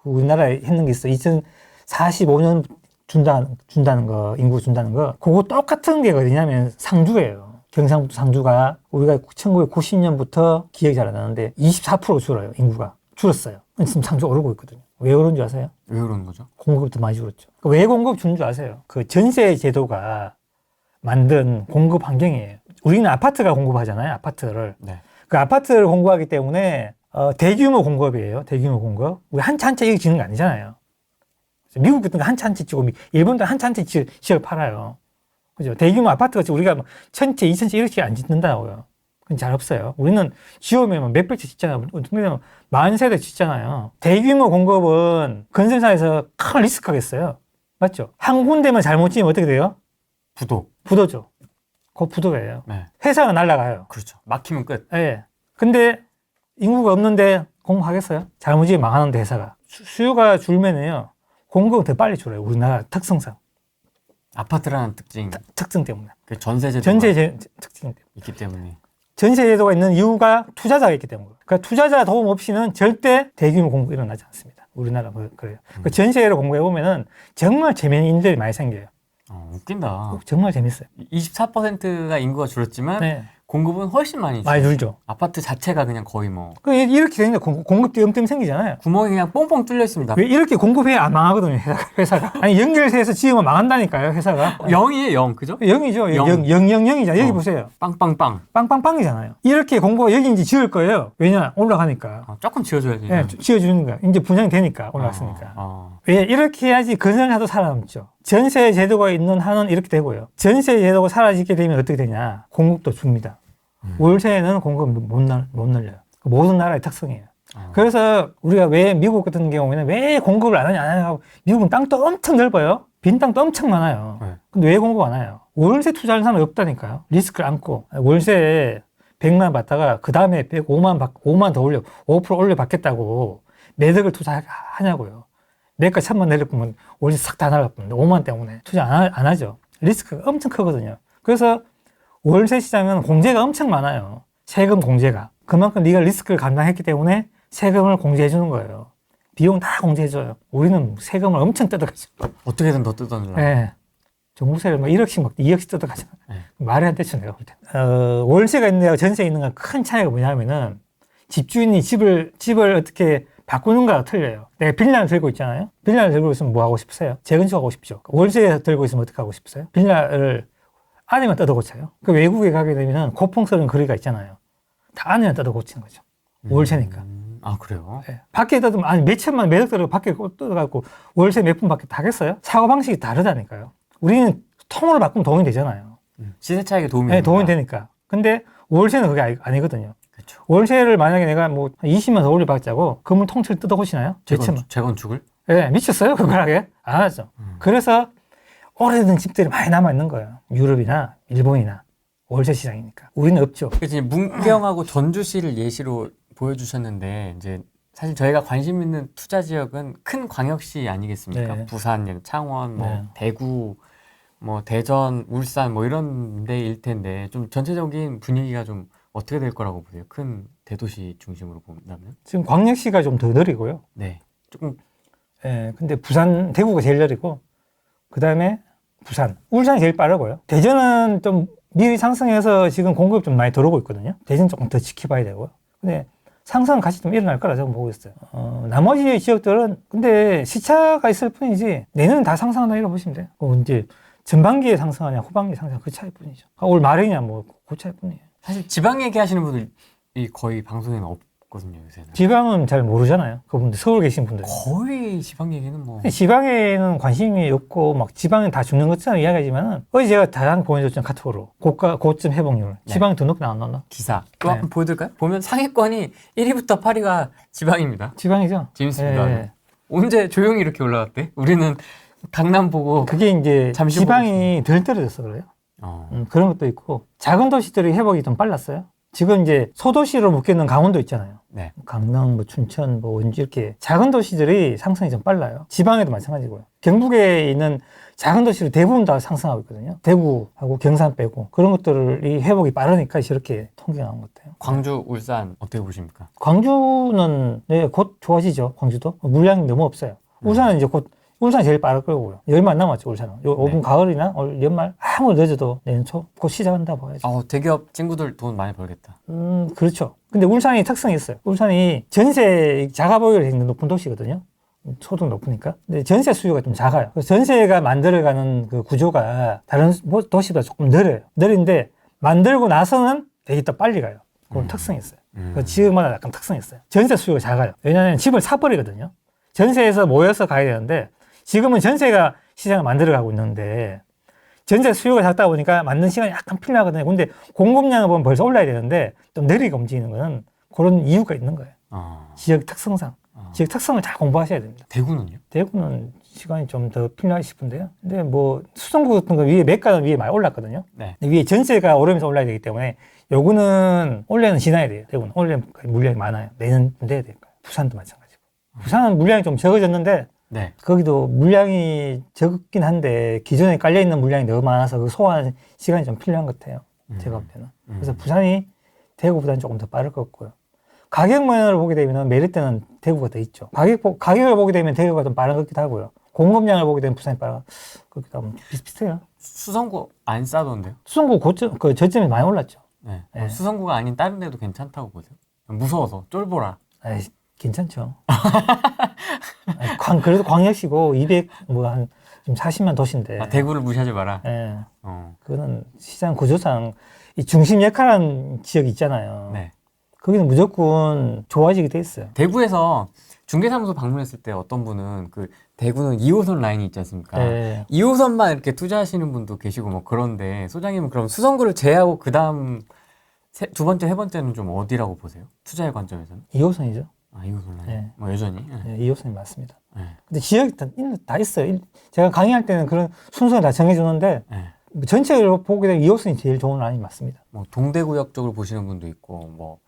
우리나라에 했는 게 있어. 2045년 준다는 거, 인구 준다는 거. 그거 똑같은 게 어디냐면 상주예요. 경상북도 상주가 우리가 1990년부터 기억이 잘 안 나는데 24% 줄어요. 인구가. 줄었어요. 지금 상주 오르고 있거든요. 왜 오른 줄 아세요? 왜 그러는 거죠? 공급이 더 많이 줄었죠. 왜 공급 주는 줄 아세요? 그 전세 제도가 만든 공급 환경이에요. 우리는 아파트가 공급하잖아요. 아파트를. 네. 그 아파트를 공급하기 때문에 대규모 공급이에요. 대규모 공급. 우리 한 채 한 채 이렇게 지는 거 아니잖아요. 미국 같은 거 한 채 한 채 찍고 일본도 한 채 한 채 지어 팔아요. 그죠? 대규모 아파트 같이 우리가 1,000채, 2,000채 이렇게 안 짓는다고요. 그건 잘 없어요. 우리는 지으면 몇백 채 짓잖아요. 어떤 데는 10,000세대 짓잖아요. 대규모 공급은 건설사에서 큰 리스크겠어요. 맞죠? 한 군데만 잘못 지으면 어떻게 돼요? 부도죠. 그거 부도예요. 네. 회사가 날아가요. 그렇죠. 막히면 끝. 예. 근데 인구가 없는데 공급하겠어요? 잘못 지으면 망하는데 회사가. 수요가 줄면은요. 공급은 더 빨리 줄어요. 우리나라 특성상. 아파트라는 특징 때문에. 그 전세제도가 특징 때문에. 있기 때문에. 전세제도가 있는 이유가 투자자가 있기 때문에. 그러니까 투자자 도움 없이는 절대 대규모 공급이 일어나지 않습니다. 우리나라 그래요. 그 전세를 공부해 보면은 정말 재미있는 일들이 많이 생겨요. 웃긴다. 정말 재밌어요. 24%가 인구가 줄었지만 네. 공급은 훨씬 많이 줄죠. 아파트 자체가 그냥 거의 뭐. 이렇게 되니까 공급 띄엄띄엄 생기잖아요. 구멍이 그냥 뽕뽕 뚫려 있습니다. 왜 이렇게 공급해야 안 망하거든요, 회사가. 아니, 연결해서 지으면 망한다니까요, 회사가. 0이에요, 0. 그죠? 0이죠. 0이잖아. 여기 보세요. 빵빵빵. 빵빵빵이잖아요. 이렇게 공부가 여기 이제 지을 거예요. 왜냐? 올라가니까. 조금 지어줘야지. 네, 지어주는 거야. 이제 분양이 되니까, 올라갔으니까. 왜? 이렇게 해야지 건설사도 살아남죠. 전세 제도가 있는 한은 이렇게 되고요. 전세 제도가 사라지게 되면 어떻게 되냐? 공급도 줍니다. 월세는 공급 못 늘려요. 모든 나라의 특성이에요. 그래서 우리가 왜 미국 같은 경우에는 왜 공급을 안 하고 미국은 땅도 엄청 넓어요. 빈 땅도 엄청 많아요. 네. 근데 왜 공급 안 해요? 월세 투자하는 사람이 없다니까요. 리스크를 안고 월세 100만 받다가 그 다음에 5만 더 올려 5% 올려 받겠다고 매덕을 투자하냐고요. 매가 1000만 내릴 거면 월세 싹 다 날라버리는데 5만 때문에 투자 안 하죠. 리스크가 엄청 크거든요. 그래서 월세 시장은 공제가 엄청 많아요. 세금 공제가. 그만큼 네가 리스크를 감당했기 때문에 세금을 공제해 주는 거예요. 비용 다 공제해 줘요. 우리는 세금을 엄청 뜯어가죠. 어떻게든 더 뜯어내려고. 네. 종부세를 막 1억씩 막 2억씩 뜯어가잖아. 네. 말이 안 되죠, 내가 볼 때. 월세가 있는 데와 전세가 있는 건 큰 차이가 뭐냐면은 집주인이 집을 어떻게 바꾸는가가 틀려요. 내가 빌라를 들고 있잖아요. 빌라를 들고 있으면 뭐 하고 싶으세요? 재건축하고 싶죠. 월세 들고 있으면 어떻게 하고 싶으세요? 빌라를 안에만 뜯어 고쳐요. 그 외국에 가게 되면은 고풍스러운 거리가 있잖아요. 다 안에만 뜯어 고치는 거죠. 월세니까. 아, 그래요? 네. 밖에 뜯으면 아니 몇 천만 매덕 들어 밖에 뜯어갖고 월세 몇 푼 밖에 하겠어요? 사고 방식이 다르다니까요. 우리는 통으로 바꾸면 도움이 되잖아요. 시세 차익에 도움이 네, 됩니다. 도움이 되니까. 근데 월세는 그게 아니거든요. 그렇죠. 월세를 만약에 내가 뭐 20만 더 올려받자고 건물 통째로 뜯어 고치나요? 몇 천만. 재건축을? 네, 미쳤어요? 그걸 하게? 안 하죠. 그래서 오래된 집들이 많이 남아있는 거예요. 유럽이나 일본이나 월세 시장이니까. 우리는 없죠. 그래서 문경하고 전주시를 예시로 보여주셨는데 이제 사실 저희가 관심 있는 투자 지역은 큰 광역시 아니겠습니까? 네. 부산, 창원, 뭐 네. 대구, 뭐 대전, 울산 뭐 이런 데일 텐데 좀 전체적인 분위기가 좀 어떻게 될 거라고 보세요? 큰 대도시 중심으로 본다면? 지금 광역시가 좀 더 느리고요. 네. 조금 예, 근데 부산, 대구가 제일 느리고, 그 다음에 부산, 울산이 제일 빠르고요. 대전은 좀 미리 상승해서 지금 공급이 좀 많이 들어오고 있거든요. 대전 조금 더 지켜봐야 되고요. 근데 상승은 같이 좀 일어날 거라 저는 보고 있어요. 나머지 지역들은 근데 시차가 있을 뿐이지 내년은 다 상승한다 이렇게 보시면 돼요. 이제 전반기에 상승하냐 후반기에 상승하냐 그 차이뿐이죠. 올 말이냐 뭐 그 차이뿐이에요. 사실 지방 얘기하시는 분들이 거의 방송에는 없거든요, 요새는. 지방은 잘 모르잖아요. 그분들 서울 계신 분들. 거의 지방 얘기는 뭐 지방에는 관심이 없고 막 지방은 다 죽는 것처럼 이야기하지만은 어제 제가 다양 보내줬잖아요. 카톡으로 고점 회복률. 네. 지방이 더 높게 나왔나? 기사 또 네. 한번 보여드릴까요? 보면 상위권이 1위부터 8위가 지방입니다. 지방이죠. 재밌습니다. 예. 언제 조용히 이렇게 올라갔대? 우리는 강남 보고 그게 이제 잠시 지방이 덜 떨어져서 그래요. 그런 것도 있고 작은 도시들의 회복이 좀 빨랐어요. 지금 이제 소도시로 묶여있는 강원도 있잖아요. 네. 강릉, 뭐 춘천, 뭐 원주 이렇게 작은 도시들이 상승이 좀 빨라요. 지방에도 마찬가지고요. 경북에 있는 작은 도시를 대부분 다 상승하고 있거든요. 대구하고 경산 빼고 그런 것들이 회복이 빠르니까 저렇게 통계가 나온 것 같아요. 광주, 울산 어떻게 보십니까? 광주는 네, 곧 좋아지죠. 광주도 물량이 너무 없어요. 울산은 이제 곧 울산이 제일 빠를 거고요. 얼마 안 남았죠, 울산은. 요 오분 가을이나 올 연말 아무리 늦어도 내년 초 곧 시작한다 봐야죠. 대기업 친구들 돈 많이 벌겠다. 그렇죠. 근데 울산이 특성이 있어요. 울산이 전세 자가 보유율이 굉장히 높은 도시거든요. 소득 높으니까. 근데 전세 수요가 좀 작아요. 그래서 전세가 만들어가는 그 구조가 다른 도시보다 조금 느려요. 느린데 만들고 나서는 되게 더 빨리 가요. 그런 특성이 있어요. 그 지역마다 약간 특성이 있어요. 전세 수요가 작아요. 왜냐하면 집을 사버리거든요. 전세에서 모여서 가야 되는데 지금은 전세가 시장을 만들어가고 있는데 전세 수요가 작다 보니까 만든 시간이 약간 필요하거든요. 근데 공급량을 보면 벌써 올라야 되는데 좀 느리게 움직이는 거는 그런 이유가 있는 거예요. 지역 특성상. 지역 특성을 잘 공부하셔야 됩니다. 대구는요? 대구는 시간이 좀 더 필요하시 싶은데요. 근데 뭐 수성구 같은 거 위에 매가는 위에 많이 올랐거든요. 네. 근데 위에 전세가 오르면서 올라야 되기 때문에 요거는 올해는 지나야 돼요. 대구는 올해 물량이 많아요. 내년 돼야 될 거예요. 부산도 마찬가지고. 부산은 물량이 좀 적어졌는데 네. 거기도 물량이 적긴 한데 기존에 깔려있는 물량이 너무 많아서 그 소화하는 시간이 좀 필요한 것 같아요. 제가 볼 때는. 그래서 부산이 대구보다는 조금 더 빠를 것 같고요. 가격 면을 보게 되면 메릴 때는 대구가 더 있죠. 가격을 보게 되면 대구가 좀 빠른 것 같기도 하고요. 공급량을 보게 되면 부산이 빠른 것 같기도 하고 비슷비슷해요. 수성구 안 싸던데요? 수성구 고점, 그 저점이 많이 올랐죠. 네. 네. 수성구가 아닌 다른 데도 괜찮다고 보세요? 무서워서 쫄보라. 아이, 괜찮죠. 아니, 그래도 광역시고 200, 뭐 한 좀 40만 도시인데. 대구를 무시하지 마라. 예. 그거는 시장 구조상 이 중심 역할하는 지역이 있잖아요. 네. 거기는 무조건 좋아지게 돼 있어요. 대구에서 중개사무소 방문했을 때 어떤 분은 그 대구는 2호선 라인이 있지 않습니까? 네. 2호선만 이렇게 투자하시는 분도 계시고 뭐 그런데 소장님은 그럼 수성구를 제외하고 그 다음 두 번째, 세 번째는 좀 어디라고 보세요? 투자의 관점에서는? 2호선이죠. 아, 이거 몰라요. 네. 뭐 여전히. 네. 2호선이 맞습니다. 네. 근데 지역이 다 있어요. 제가 강의할 때는 그런 순서를 다 정해주는데 네. 전체적으로 보게 되면 2호선이 제일 좋은 라인이 맞습니다. 뭐 동대구역 쪽을 보시는 분도 있고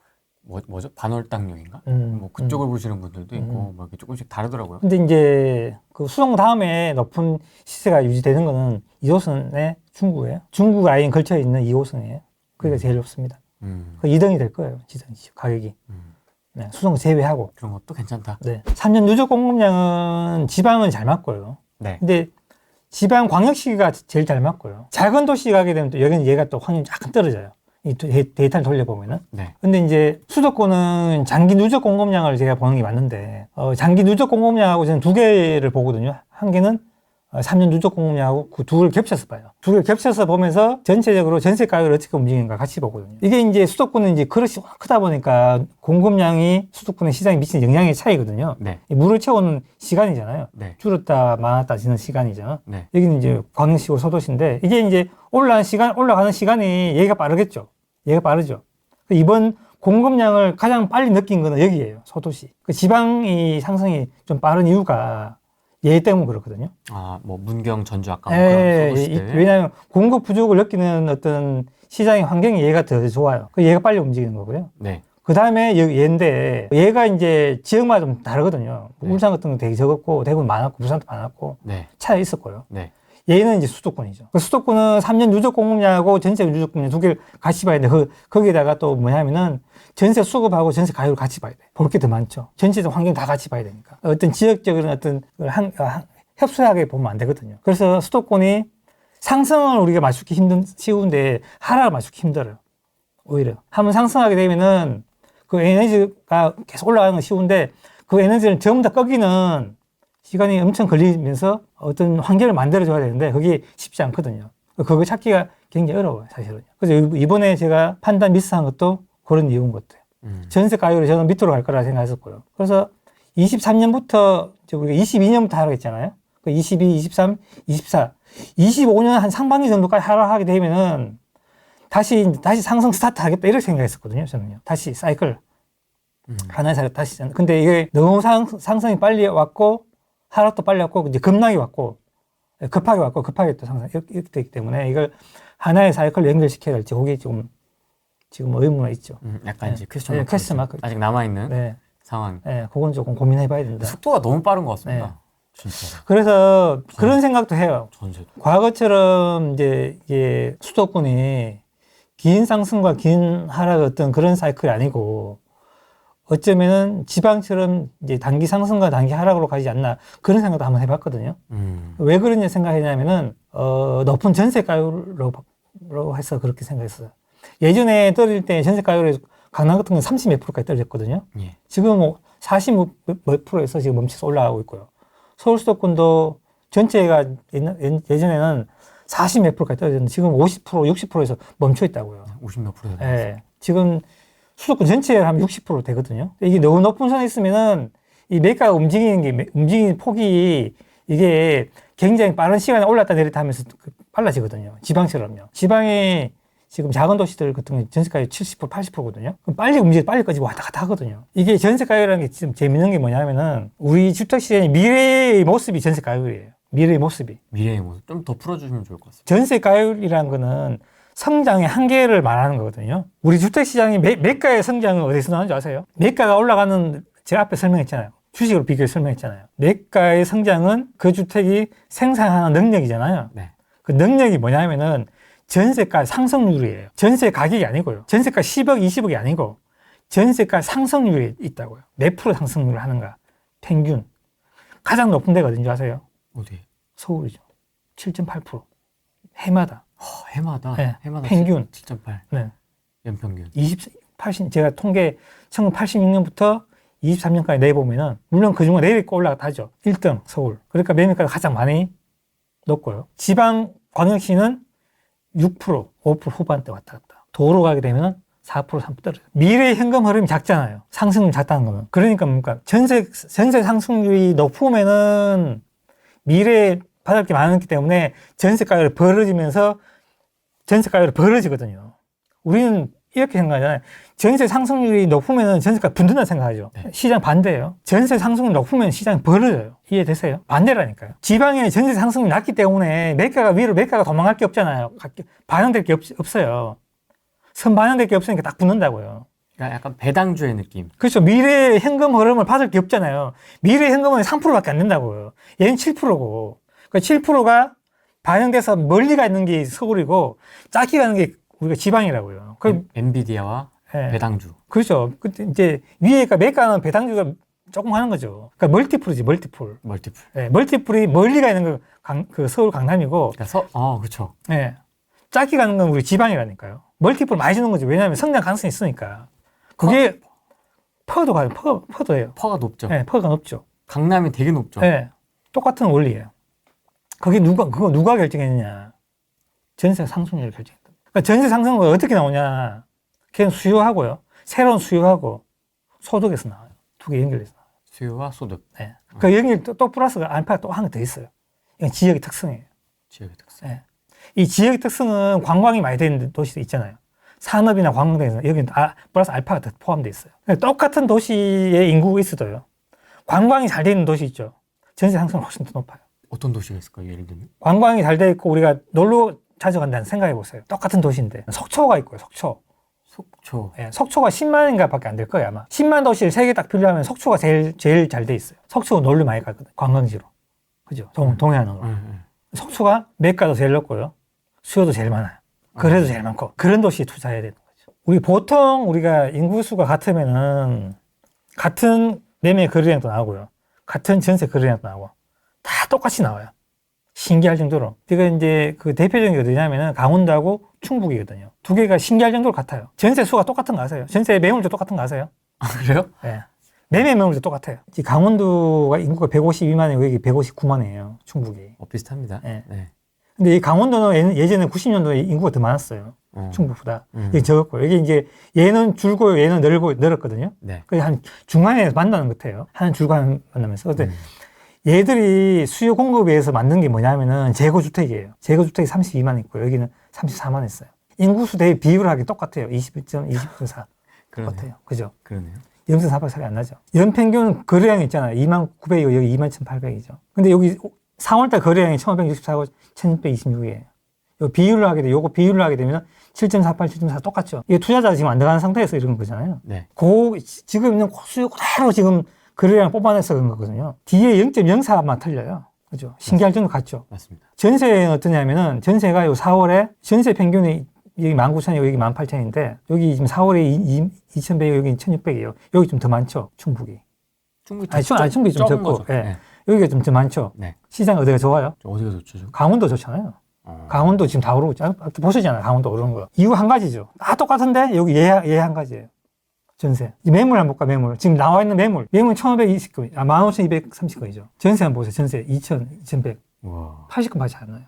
뭐죠? 반월당역인가? 뭐 그쪽을 보시는 분들도 있고 뭐 이렇게 조금씩 다르더라고요. 근데 이제 그 수동 다음에 높은 시세가 유지되는 거는 2호선의 중구예요. 중구 라인 걸쳐 있는 2호선이에요. 그게 제일 좋습니다. 그 2등이 될 거예요. 가격이. 네, 수동 제외하고. 그런 것도 괜찮다. 네. 3년 누적 공급량은 지방은 잘 맞고요. 네. 근데 지방 광역시가 제일 잘 맞고요. 작은 도시 가게 되면 또 여기는 얘가 또 확률이 약간 떨어져요. 이 데이터를 돌려보면은. 네. 근데 이제 수도권은 장기 누적 공급량을 제가 보는 게 맞는데, 장기 누적 공급량하고 저는 두 개를 보거든요. 한 개는 3년 누적 공급량하고 그 두 개를 겹쳐서 봐요. 두 개를 겹쳐서 보면서 전체적으로 전세 가격을 어떻게 움직이는가 같이 보거든요. 이게 이제 수도권은 이제 그릇이 크다 보니까 공급량이 수도권의 시장에 미치는 영향의 차이거든요. 네. 물을 채우는 시간이잖아요. 네. 줄었다 많았다 지는 시간이죠. 네. 여기는 이제 광역시고 소도시인데 이게 이제 올라가는 시간이 얘가 빠르겠죠. 얘가 빠르죠. 이번 공급량을 가장 빨리 느낀 거는 여기예요. 소도시. 그 지방이 상승이 좀 빠른 이유가 얘 때문에 그렇거든요. 아, 뭐 문경, 전주 아까 그런 소도시들. 왜냐하면 공급 부족을 느끼는 어떤 시장의 환경이 얘가 더 좋아요. 그 얘가 빨리 움직이는 거고요. 네. 그 다음에 얘인데 얘가 이제 지역마다 좀 다르거든요. 네. 울산 같은 건 되게 적었고 대구는 많았고 부산도 많았고 네. 차이 있었고요. 네. 얘는 이제 수도권이죠. 그 수도권은 3년 누적 공급량하고 전세 누적 공급량 두 개를 같이 봐야 돼. 거기에다가 또 뭐냐면은 전세 수급하고 전세 가격을 같이 봐야 돼. 볼 게 더 많죠. 전체적 환경 다 같이 봐야 되니까. 어떤 지역적인 어떤 협소하게 보면 안 되거든요. 그래서 수도권이 상승을 우리가 맞추기 쉬운데 하락을 맞추기 힘들어요. 오히려. 한번 상승하게 되면은 그 에너지가 계속 올라가는 건 쉬운데 그 에너지를 전부 다 끄기는 시간이 엄청 걸리면서 어떤 환경을 만들어줘야 되는데 그게 쉽지 않거든요. 그거 찾기가 굉장히 어려워요, 사실은요. 그래서 이번에 제가 판단 미스한 것도 그런 이유인 것 같아요. 전세 가격이 저는 밑으로 갈 거라 생각했었고요. 그래서 23년부터, 우리가 22년부터 하락했잖아요. 22, 23, 24, 25년 한 상반기 정도까지 하락하게 되면은 다시 상승 스타트 하겠다 이렇게 생각했었거든요, 저는요. 다시 사이클. 하나의 사이클 다시. 근데 이게 너무 상승이 빨리 왔고, 하락도 빨리 왔고, 이제 급락이 왔고, 급하게 또 상승, 이렇게 되기 때문에 이걸 하나의 사이클로 연결시켜야 될지, 그게 지금 의문이 있죠. 약간 이제 퀘스천 마크. 아직 남아있는 상황. 네, 그건 조금 고민해 봐야 된다. 속도가 너무 빠른 것 같습니다. 네. 진짜. 그래서 그런 생각도 해요. 전세도. 과거처럼 이제 수도권이 긴 상승과 긴 하락 어떤 그런 사이클이 아니고 어쩌면은 지방처럼 이제 단기 상승과 단기 하락으로 가지 않나 그런 생각도 한번 해봤거든요. 왜 그러냐 생각했냐면은 높은 전세 가율로 해서 그렇게 생각했어요. 예전에 떨어질 때 전세 가율이 강남 같은 건 30 몇 프로까지 떨어졌거든요. 예. 지금 뭐 40 몇 프로에서 지금 멈춰서 올라가고 있고요. 서울 수도권도 전체가 예전에는 40 몇 프로까지 떨어졌는데 지금 50%, 60%에서 멈춰 있다고요. 50 몇 프로. 예. 지금 수도권 전체에 하면 60% 되거든요. 이게 너무 높은 선에 있으면은 이 매가가 움직이는 폭이 이게 굉장히 빠른 시간에 올랐다 내렸다 하면서 빨라지거든요. 지방처럼요. 지방에 지금 작은 도시들 같은 경우 전세가율 70%, 80%거든요. 그럼 빨리 꺼지고 왔다 갔다 하거든요. 이게 전세가율이라는 게 지금 재밌는 게 뭐냐면은 우리 주택시장의 미래의 모습이 전세가율이에요. 미래의 모습이. 미래의 모습. 좀 더 풀어주시면 좋을 것 같습니다. 전세가율이라는 거는 성장의 한계를 말하는 거거든요. 우리 주택시장이 매가의 성장은 어디서 나오는지 아세요? 매가가 올라가는, 제가 앞에 설명했잖아요. 주식으로 비교해서 설명했잖아요. 매가의 성장은 그 주택이 생산하는 능력이잖아요. 네. 그 능력이 뭐냐면은 전세가 상승률이에요. 전세 가격이 아니고요. 전세가 10억, 20억이 아니고 전세가 상승률이 있다고요. 몇 프로 상승률을 하는가? 평균. 가장 높은 데가 어딘지 아세요? 어디? 서울이죠. 7.8%. 해마다. 해마다? 네. 해마다 평균. 7.8. 네. 연평균. 제가 통계 1986년부터 23년까지 내보면은, 물론 그 중에 내릴 거 올라갔다 하죠. 1등 서울. 그러니까 매매가가 가장 많이 높고요. 지방 광역시는 6%, 5% 후반대 왔다 갔다. 도로 가게 되면 4%, 3% 떨어져요. 미래의 현금 흐름이 작잖아요. 상승률이 작다는 거는. 그러니까 뭡니까? 전세 상승률이 높으면은 미래에 받을 게 많기 때문에 전세 가격이 벌어지면서 전세 가격이 벌어지거든요. 우리는 이렇게 생각하잖아요. 전세 상승률이 높으면 전세가 붙는다 생각하죠. 네. 시장 반대예요. 전세 상승률이 높으면 시장이 벌어져요. 이해되세요? 반대라니까요. 지방에 전세 상승률이 낮기 때문에 매가가 위로 매가가 도망갈 게 없잖아요. 반영될 게 없어요. 선 반영될 게 없으니까 딱 붙는다고요. 그러니까 약간 배당주의 느낌. 그렇죠. 미래 현금 흐름을 받을 게 없잖아요. 미래 현금은 3%밖에 안 된다고요. 얘는 7%고. 그 7%가 반영돼서 멀리 가는 게 서울이고 작게 가는 게 우리가 지방이라고요. 그 엔비디아와 예. 배당주. 그렇죠. 근데 이제 위에가 매가는 배당주가 조금 하는 거죠. 그러니까 멀티플이지, 멀티플. 멀티플. 예, 멀티플이 멀리 가 있는 그 서울 강남이고, 그러니까 그렇죠. 예, 작게 가는 건 우리 지방이라니까요. 멀티플 많이 주는 거죠. 왜냐하면 성장 가능성이 있으니까. 그게 퍼도 가요. 퍼도 해요. 퍼가 높죠. 예, 퍼가 높죠. 강남이 되게 높죠. 예, 똑같은 원리예요. 그거 누가 결정했느냐? 전세 상승률을 결정했다. 그러니까 전세 상승률이 어떻게 나오냐? 그냥 수요하고요. 새로운 수요하고 소득에서 나와요. 두 개 연결해서 나와요. 수요와 소득. 네. 그 연결 또 플러스가 알파가 또 하나 더 있어요. 이건 지역의 특성이에요. 지역의 특성. 네. 이 지역의 특성은 관광이 많이 되는 도시도 있잖아요. 산업이나 관광 등에서 여기는 플러스 알파가 더 포함되어 있어요. 똑같은 도시에 인구가 있어도요. 관광이 잘 되어 있는 도시 있죠. 전세 상승은 훨씬 더 높아요. 어떤 도시가 있을까요? 예를 들면? 관광이 잘 되어 있고 우리가 놀러 자주 간다는 생각해 보세요. 똑같은 도시인데 속초가 있고요. 속초. 속초. 예, 속초가 10만인가 밖에 안 될 거예요, 아마. 10만 도시를 3개 딱 필요하면 속초가 제일 잘 돼 있어요. 속초가 놀러 많이 가거든, 관광지로. 그죠? 동해안으로. 속초가 매가도 제일 높고요. 수요도 제일 많아요. 거래도 제일 많고. 그런 도시에 투자해야 되는 거죠. 보통 우리가 인구수가 같으면은 같은 매매 거래량도 나오고요. 같은 전세 거래량도 나오고. 다 똑같이 나와요. 신기할 정도로. 제가 이제 그 대표적인 게 어디냐면은 강원도하고 충북이거든요. 두 개가 신기할 정도로 같아요. 전세 수가 똑같은 거 아세요? 전세 매물도 똑같은 거 아세요? 아, 그래요? 네. 매매 매물도 똑같아요. 강원도가 인구가 152만이고 여기 159만이에요. 충북이. 비슷합니다. 네. 네. 근데 이 강원도는 예전에 90년도에 인구가 더 많았어요. 충북보다. 여기 적었고. 여기 이제 얘는 줄고 얘는 늘었거든요. 네. 그래서 한 중간에 만나는 것 같아요. 하는 줄고 하는 만나면서. 근데 얘들이 수요 공급에 의해서 만든 게 뭐냐면은 재고주택이에요. 재고주택이 32만 있고 여기는 34만 있어요. 인구수 대 비율하기 똑같아요. 21.4. 똑같아요. 그죠? 그러네요. 0.48 차이 안 나죠. 연평균 거래량이 있잖아요. 2만 900이고 여기 2만 1,800이죠. 근데 여기 4월달 거래량이 1,564고 1,626이에요. 요 비율로 하게 돼, 요거 비율로 하게 되면 7.48, 7.4 똑같죠. 이게 투자자가 지금 안 들어가는 상태에서 이런 거잖아요. 네. 지금 있는 수요 그대로 지금 거래량 뽑아내서 그런 거거든요. 뒤에 0.04만 틀려요. 그죠? 신기할 정도 같죠? 맞습니다. 전세는 어떠냐면은, 전세가 요 4월에, 전세 평균이 여기 19,000이고 여기 18,000인데, 여기 지금 4월에 2,100이고 여기 1,600이에요. 여기 좀 더 많죠? 충북이. 충북이 충북이 좀 적고, 예. 네. 여기가 좀 더 많죠? 네. 시장 어디가 좋아요? 어디가 좋죠? 강원도 좋잖아요. 강원도 지금 다 오르고 있잖아요. 보시잖아요. 강원도 오르는 거. 이유 한 가지죠. 다 똑같은데, 여기 얘 한 가지예요. 전세. 이 매물 한번 볼까, 매물. 지금 나와 있는 매물. 매물 1,520건, 15,230건이죠. 전세 한번 보세요. 전세 2,100. 와. 80건 받지 않아요.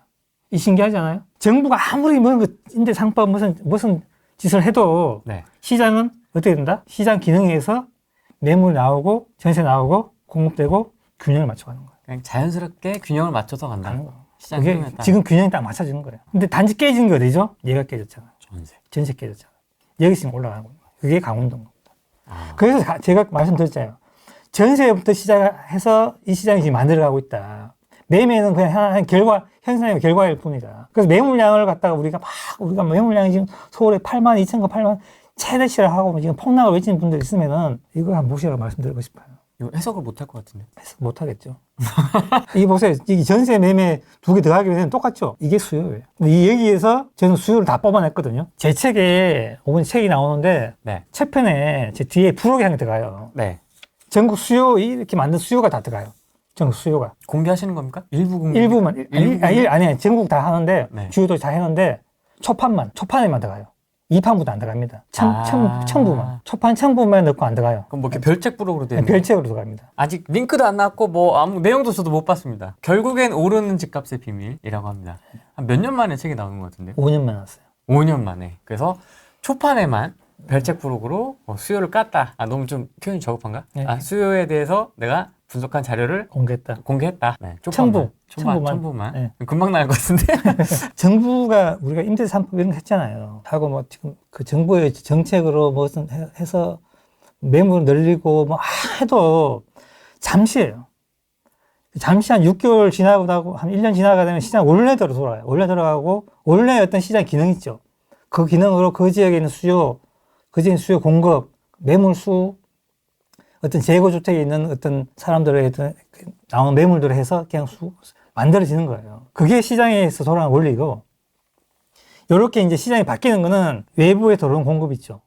이 신기하지 않아요? 정부가 아무리 임대 상법 무슨 짓을 해도 네. 시장은 어떻게 된다? 시장 기능에 의해서 매물 나오고, 전세 나오고, 공급되고, 균형을 맞춰가는 거예요. 그냥 자연스럽게 균형을 맞춰서 간다. 시장 그게 흐름에 따라. 지금 균형이 딱 맞춰지는 거예요. 근데 단지 깨지는 게 어디죠? 얘가 깨졌잖아요. 전세 깨졌잖아요. 여기 지금 올라가는 거예요. 그게 강원도인 겁니다. 그래서 제가 말씀드렸잖아요. 전세부터 시작해서 이 시장이 지금 만들어가고 있다. 매매는 그냥 하나의 현상의 결과일 뿐이다. 그래서 매물량을 갖다가 우리가 매물량이 지금 서울에 8만 2천 거 8만 최대치라 하고 지금 폭락을 외치는 분들 있으면은 이거 한번 보시라고 말씀드리고 싶어요. 이거 해석을 못 할 것 같은데. 해석 못 하겠죠. 이 보세요. 이 전세 매매 두 개 더하게 되면 똑같죠. 이게 수요예요. 근데 여기에서 저는 수요를 다 뽑아냈거든요. 제 책에 5번 책이 나오는데 네. 책편에 제 뒤에 부록이 하나 들어가요. 네. 전국 수요 이렇게 만든 수요가 다 들어가요. 전국 수요가. 공개하시는 겁니까? 일부 공개. 일부만. 아니 전국 다 하는데 네. 주요도 다 했는데 초판에만 들어가요. 2판부도 안 들어갑니다. 첨부만. 초판 첨부만 넣고 안 들어가요. 그럼 뭐 이렇게 별책 부록으로 되는 별책으로 들어갑니다. 아직 링크도 안 나왔고 뭐 아무 내용도 저도 못 봤습니다. 결국엔 오르는 집값의 비밀이라고 합니다. 한 몇 년 만에 책이 나오는 것 같은데. 5년만 왔어요. 5년 만에. 그래서 초판에만 별책 부록으로 수요를 깠다. 아, 너무 좀 표현이 저급한가? 네. 아, 수요에 대해서 내가 분석한 자료를 공개했다. 네, 첨부만. 네. 금방 나갈 것 같은데? 정부가 우리가 임대차 3법 이런 거 했잖아요. 하고 뭐 지금 그 정부의 정책으로 무슨 해서 매물 늘리고 뭐 해도 잠시예요. 잠시 한 6개월 지나고 나고 한 1년 지나가 되면 시장 원래대로 돌아요. 원래 들어가고 원래 어떤 시장 기능 있죠. 그 기능으로 그 지역에 있는 수요, 그 지역에 있는 수요 공급, 매물 수, 어떤 재고주택에 있는 어떤 사람들의 어떤 나오는 매물들을 해서 그냥 만들어지는 거예요. 그게 시장에서 돌아가는 원리고, 요렇게 이제 시장이 바뀌는 거는 외부에 들어오는 공급이 있죠.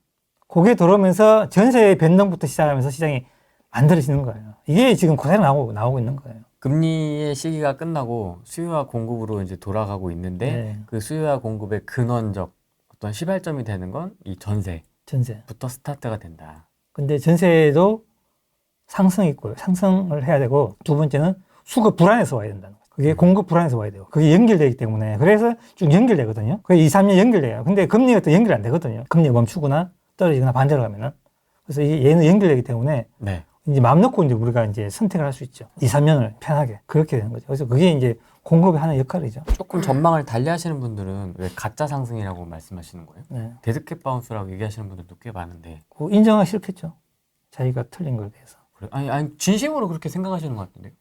그게 들어오면서 전세의 변동부터 시작하면서 시장이 만들어지는 거예요. 이게 지금 그대로 나오고 있는 거예요. 금리의 시기가 끝나고 수요와 공급으로 이제 돌아가고 있는데 네. 그 수요와 공급의 근원적 어떤 시발점이 되는 건 이 전세부터 스타트가 된다. 근데 전세도 상승이 있고요. 상승을 해야 되고, 두 번째는 수급 불안에서 와야 된다는 거예요. 그게 공급 불안에서 와야 돼요. 그게 연결되기 때문에. 그래서 쭉 연결되거든요. 그게 2, 3년 연결돼요. 근데 금리가 또 연결 안 되거든요. 금리가 멈추거나 떨어지거나 반대로 가면은. 그래서 얘는 연결되기 때문에 네. 이제 마음 놓고 이제 우리가 이제 선택을 할 수 있죠. 2, 3년을 편하게. 그렇게 되는 거죠. 그래서 그게 이제 공급의 하는 역할이죠. 조금 전망을 달리 하시는 분들은 왜 가짜 상승이라고 말씀하시는 거예요? 네. 데드캣 바운스라고 얘기하시는 분들도 꽤 많은데. 그거 인정하기 싫겠죠. 자기가 틀린 거에 대해서. 그래. 아니, 진심으로 그렇게 생각하시는 것 같은데.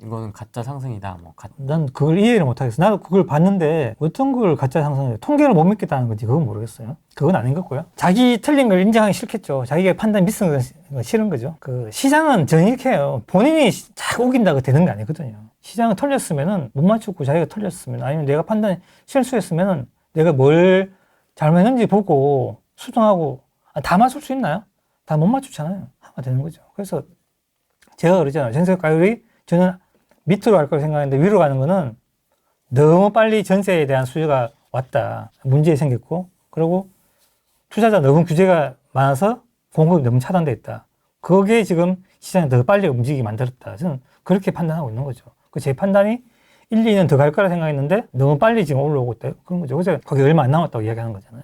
이거는 가짜 상승이다. 난 그걸 이해를 못 하겠어. 나도 그걸 봤는데 어떤 걸 가짜 상승을 통계를 못 믿겠다는 건지 그건 모르겠어요. 그건 아닌 것 같고요. 자기 틀린 걸 인정하기 싫겠죠. 자기가 판단 미스는 건 싫은 거죠. 그 시장은 정직해요. 본인이 자꾸 우긴다고 되는 게 아니거든요. 시장을 털렸으면은 못 맞추고 자기가 털렸으면 아니면 내가 판단 실수했으면은 내가 뭘 잘못했는지 보고 수정하고 다 맞출 수 있나요? 다 못 맞추잖아요. 하면 되는 거죠. 그래서 제가 그러잖아요. 전세가율이 저는 밑으로 갈 거라고 생각했는데 위로 가는 거는 너무 빨리 전세에 대한 수요가 왔다. 문제 생겼고, 그리고 투자자 너무 규제가 많아서 공급이 너무 차단돼 있다. 그게 지금 시장이 더 빨리 움직이게 만들었다. 저는 그렇게 판단하고 있는 거죠. 제 판단이 1, 2년 더 갈 거라 생각했는데 너무 빨리 지금 올라오고 있다. 그런 거죠. 그래서 거기 얼마 안 남았다고 이야기하는 거잖아요.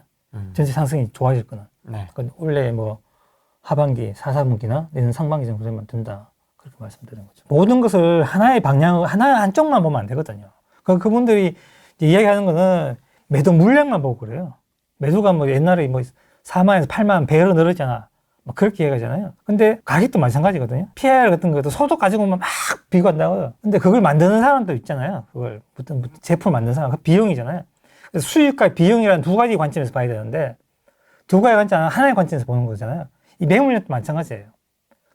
전세 상승이 좋아질 거는. 네. 원래 뭐 하반기, 4, 4분기나 내년 상반기 정도 되면 된다. 그렇게 말씀드리는 거죠. 모든 것을 하나의 방향, 한쪽만 보면 안 되거든요. 그분들이 이야기하는 거는 매도 물량만 보고 그래요. 매도가 뭐 옛날에 뭐 4만에서 8만 배로 늘었잖아. 막 그렇게 얘기하잖아요. 근데 가격도 마찬가지거든요. PIR 같은 것도 소득 가지고만 막 비교한다고요. 근데 그걸 만드는 사람도 있잖아요. 그걸 어떤 제품 만드는 사람, 그 비용이잖아요. 그래서 수익과 비용이라는 두 가지 관점에서 봐야 되는데 두 가지 관점, 하나의 관점에서 보는 거잖아요. 이 매물량도 마찬가지예요.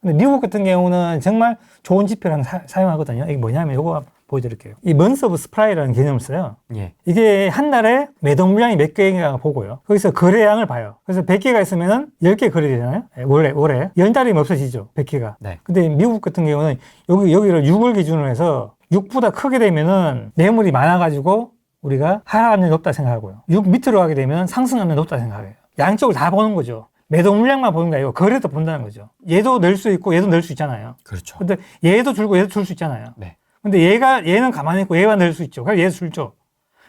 근데 미국 같은 경우는 정말 좋은 지표를 사용하거든요. 이게 뭐냐면 이거 보여드릴게요. 이 먼스 오브 스프라이라는 개념을 써요. 예. 이게 한 달에 매도 물량이 몇 개인가 보고요. 거기서 거래량을 봐요. 그래서 100개가 있으면은 10개 거래되잖아요. 올해. 연달이면 없어지죠. 100개가. 네. 근데 미국 같은 경우는 여기를 6을 기준으로 해서 6보다 크게 되면은 매물이 많아가지고 우리가 하락압력이 높다 생각하고요. 6 밑으로 가게 되면 상승압력이 높다 생각해요. 양쪽을 다 보는 거죠. 매도 물량만 보는 게 아니고 거래도 본다는 거죠. 얘도 늘 수 있고 얘도 늘 수 있잖아요. 그렇죠. 근데 얘도 줄고 얘도 줄 수 있잖아요. 네. 근데 얘는 가만히 있고 얘가 늘 수 있죠. 그래서 얘도 줄죠.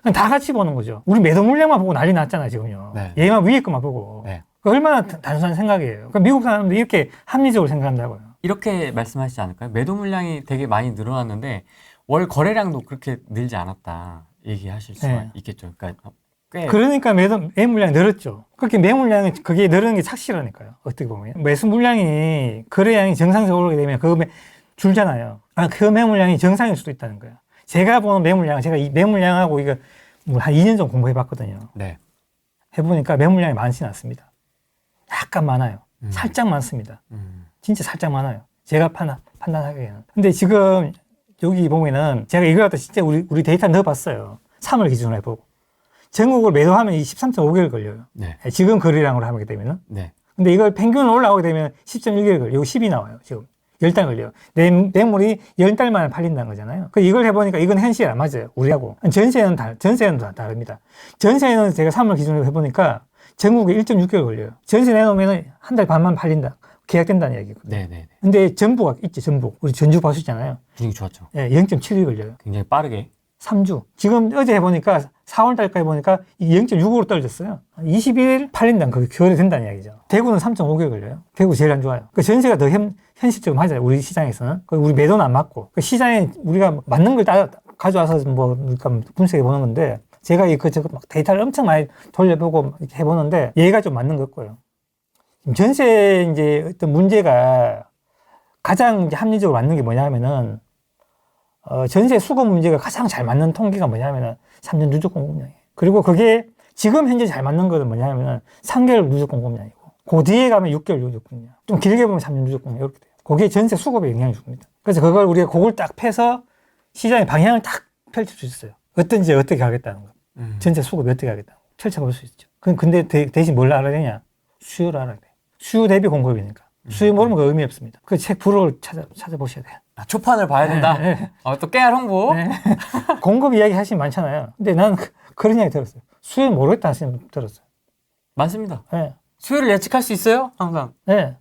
그냥 다 같이 보는 거죠. 우리 매도 물량만 보고 난리 났잖아요, 지금요. 네. 얘만 위에 것만 보고. 네. 얼마나 단순한 생각이에요. 그러니까 미국 사람들이 이렇게 합리적으로 생각한다고요. 이렇게 말씀하시지 않을까요? 매도 물량이 되게 많이 늘어났는데 월 거래량도 그렇게 늘지 않았다 얘기하실 수가 네. 있겠죠. 그러니까 꽤 그러니까 매 물량이 늘었죠. 그렇게 매 물량이 그게 늘는 게 착실하니까요. 어떻게 보면. 매수 물량이 거래량이 정상적으로 오르게 되면 그 줄잖아요. 그 매물량이 정상일 수도 있다는 거예요. 제가 보는 매물량, 제가 이 매물량하고 이거 뭐 한 2년 정도 공부해 봤거든요. 네. 해보니까 매물량이 많지는 않습니다. 약간 많아요. 살짝 많습니다. 진짜 살짝 많아요. 제가 판단하기에는. 근데 지금 여기 보면은 제가 이걸 갖다 진짜 우리 데이터 넣어봤어요. 3월 기준으로 해보고. 전국을 매도하면 13.5개월 걸려요. 네. 지금 거래량으로 하게 되면은. 네. 근데 이걸 평균 올라오게 되면 10.1개월 걸려요. 이거 10이 나와요. 지금. 10달 걸려요. 매물이 10달 만에 팔린다는 거잖아요. 이걸 해보니까 이건 현실이 안 맞아요. 우리하고. 전세는 다릅니다. 전세는 제가 3월 기준으로 해보니까 전국에 1.6개월 걸려요. 전세 내놓으면 한 달 반만 팔린다. 계약된다는 얘기거든요. 네네. 근데 전부가 있죠, 전부. 우리 전주 봐주잖아요. 분위기 좋았죠. 예, 0.7일 걸려요. 굉장히 빠르게. 3주. 지금 어제 해보니까 4월 달까지 보니까 0.65로 떨어졌어요. 21일 팔린다는 그게 겨울이 된다는 이야기죠. 대구는 3.5개월 걸려요. 대구 제일 안 좋아요. 그 전세가 더 현실적으로 맞아요. 우리 시장에서는. 우리 매도는 안 맞고. 그 시장에 우리가 맞는 걸 가져와서 뭐 그러니까 분석해 보는 건데 제가 저거 막 데이터를 엄청 많이 돌려보고 이렇게 해보는데 얘가 좀 맞는 것 같고요. 전세 이제 어떤 문제가 가장 이제 합리적으로 맞는 게 뭐냐면은 전세 수급 문제가 가장 잘 맞는 통계가 뭐냐면은 3년 누적 공급량이에요. 그리고 그게 지금 현재 잘 맞는 거는 뭐냐면은 3개월 누적 공급량이고 그 뒤에 가면 6개월 누적 공급량. 좀 길게 보면 3년 누적 공급량 이렇게 돼요. 그게 전세 수급에 영향을 줍니다. 그래서 그걸 우리가 그걸 딱 패서 시장의 방향을 딱 펼칠 수 있어요. 어떤지 어떻게 하겠다는 거. 전세 수급이 어떻게 하겠다. 펼쳐볼 수 있죠. 근데 대신 뭘 알아야 되냐? 수요를 알아야 돼. 수요 대비 공급이니까. 수요 모르면 그 의미 없습니다. 그 책 부록을 찾아보셔야 돼요. 아, 초판을 봐야 된다. 네. 또 깨알 홍보. 네. 공급 이야기 하시면 많잖아요. 근데 나는 그런 이야기 들었어요. 수요 모르겠다 하시는 분 들었어요. 맞습니다. 네. 수요를 예측할 수 있어요? 항상. 네.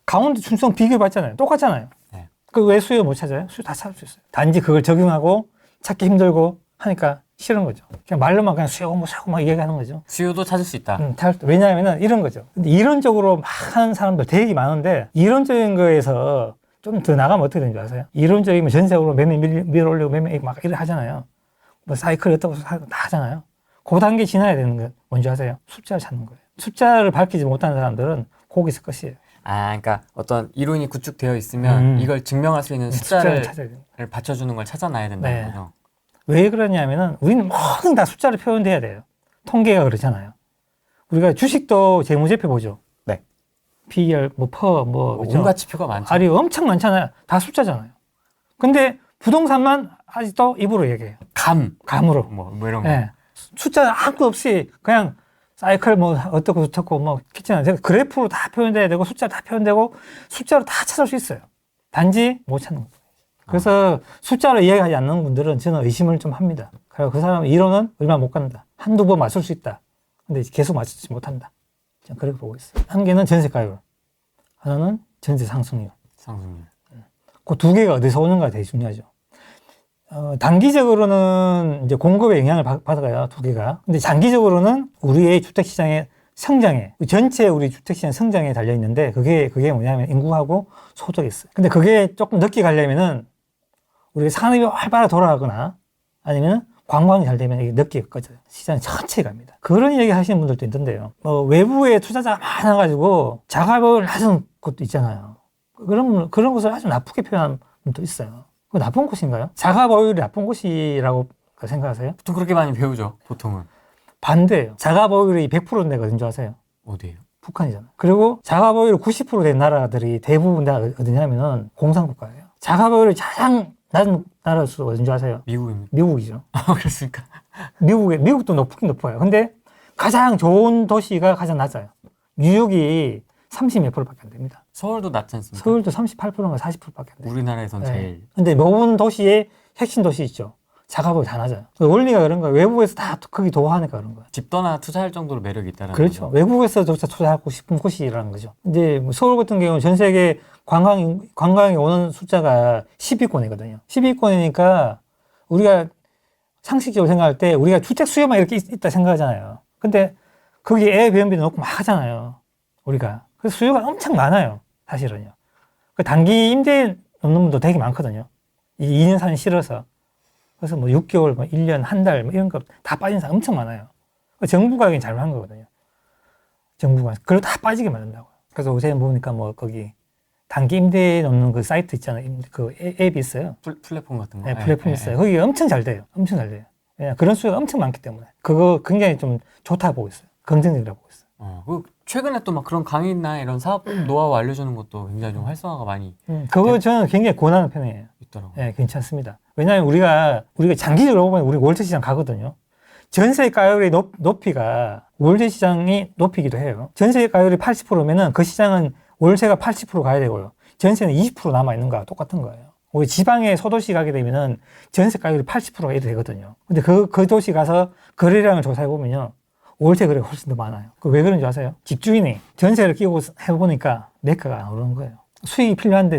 강원도 충청 비교해 봤잖아요. 똑같잖아요. 네. 그 왜 수요 못 찾아요? 수요 다 찾을 수 있어요. 단지 그걸 적용하고 찾기 힘들고 하니까 싫은 거죠. 그냥 말로만 그냥 수요 막 얘기하는 거죠. 수요도 찾을 수 있다. 왜냐하면 이런 거죠. 근데 이론적으로 막 하는 사람들 되게 많은데 이론적인 거에서 좀 더 나가면 어떻게 되는 줄 아세요? 이론적이면 전세적으로 매매 밀어올리고 매매 막 이래 하잖아요. 뭐 사이클 어떻고 다 하잖아요. 그 단계 지나야 되는 거 뭔지 아세요? 숫자를 찾는 거예요. 숫자를 밝히지 못하는 사람들은 거기서 끝이에요. 그러니까 어떤 이론이 구축되어 있으면 이걸 증명할 수 있는 숫자를 찾아야 돼요. 받쳐주는 걸 찾아놔야 된다는 거죠. 왜 그러냐면은 우리는 모든 다 숫자로 표현돼야 돼요. 통계가 그렇잖아요. 우리가 주식도 재무제표 보죠. 네. PER, 그죠? 온갖 지표가 많죠. R이 엄청 많잖아요. 다 숫자잖아요. 근데 부동산만 아직도 입으로 얘기해요. 감으로. 뭐 이런 거. 네. 숫자 아무것도 없이 그냥 사이클 어떻고 저떻고 kitchen 그래프로 다 표현돼야 되고 숫자 다 표현되고 숫자로 다 찾을 수 있어요. 단지 못 찾는 거예요. 그래서 숫자로 이야기하지 않는 분들은 저는 의심을 좀 합니다. 그리고 그 사람은 이론은 얼마 못 간다. 한두 번 맞출 수 있다. 근데 계속 맞추지 못한다. 저는 그렇게 보고 있어요. 한 개는 전세가율, 하나는 전세 상승률. 그 두 개가 어디서 오는가 되게 중요하죠. 단기적으로는 이제 공급에 영향을 받아가요, 두 개가. 근데 장기적으로는 우리의 주택시장의 성장에, 전체 우리 주택시장 성장에 달려있는데, 그게 뭐냐면 인구하고 소득이 있어요. 근데 그게 조금 늦게 가려면은, 우리가 산업이 활발하게 돌아가거나, 아니면 관광이 잘 되면 이게 늦게 꺼져요. 시장이 천천히 갑니다. 그런 얘기 하시는 분들도 있던데요. 외부에 투자자가 많아가지고, 자가격을 낮은 것도 있잖아요. 그런 것을 아주 나쁘게 표현하는 분도 있어요. 그거 나쁜 곳인가요? 자가 보유율이 나쁜 곳이라고 생각하세요? 보통 그렇게 많이 배우죠, 보통은. 반대예요. 자가 보유율이 100%인 데가 어딘 줄 아세요? 어디예요? 북한이잖아요. 그리고 자가 보유율 90% 된 나라들이 대부분 다 어디냐면은 공산국가예요. 자가 보유율이 가장 낮은 나라 수가 어딘 줄 아세요? 미국입니다. 미국이죠. 그렇습니까? 미국도 높긴 높아요. 근데 가장 좋은 도시가 가장 낮아요. 뉴욕이 30몇 %밖에 안 됩니다. 서울도 낮지 않습니까? 서울도 38%인가 40%밖에 안 돼요. 우리나라에선 제일. 근데 모든 도시의 핵심 도시 있죠. 자가보유 다 낮아요. 원리가 그런 거예요. 외국에서 다 거기 도하니까 그런 거예요. 집 떠나 투자할 정도로 매력이 있다는 그렇죠. 거죠. 외국에서조차 투자하고 싶은 곳이라는 거죠. 이제 서울 같은 경우는 전 세계 관광이 오는 숫자가 10위권이거든요. 10위권이니까 우리가 상식적으로 생각할 때 우리가 주택 수요만 이렇게 있다 생각하잖아요. 근데 거기 에어비앤비도 놓고 막 하잖아요. 우리가. 그래서 수요가 엄청 많아요. 사실은요. 그 단기 임대 놓는 분도 되게 많거든요. 2년, 4년 싫어서. 그래서 6개월, 1년, 한 달, 이런 거 다 빠진 사람 엄청 많아요. 정부가 여긴 잘못한 거거든요. 정부가. 그걸 다 빠지게 만든다고요. 그래서 요새 보니까 거기 단기 임대 놓는 그 사이트 있잖아요. 그 앱이 있어요. 플랫폼 같은 거. 네, 플랫폼 있어요. 거기 엄청 잘 돼요. 엄청 잘 돼요. 왜냐 그런 수요가 엄청 많기 때문에. 그거 굉장히 좀 좋다고 보고 있어요. 긍정적이라고 보고 있어요. 최근에 또 막 그런 강의나 이런 사업 노하우 알려주는 것도 굉장히 좀 활성화가 많이 그거 저는 굉장히 권하는 편이에요. 있더라고요. 네, 괜찮습니다. 왜냐하면 우리가 장기적으로 보면 우리 월세 시장 가거든요. 전세 가율의 높이가 월세 시장이 높이기도 해요. 전세 가율이 80%면은 그 시장은 월세가 80% 가야 되고요. 전세는 20% 남아있는 거와 똑같은 거예요. 우리 지방의 소도시 가게 되면은 전세 가율이 80%가 이래 되거든요. 근데 그 도시 가서 거래량을 조사해보면요. 월세 거래가 훨씬 더 많아요. 왜 그런지 아세요? 집주인이 전세를 끼고 해보니까 매가가 안 오르는 거예요. 수익이 필요한데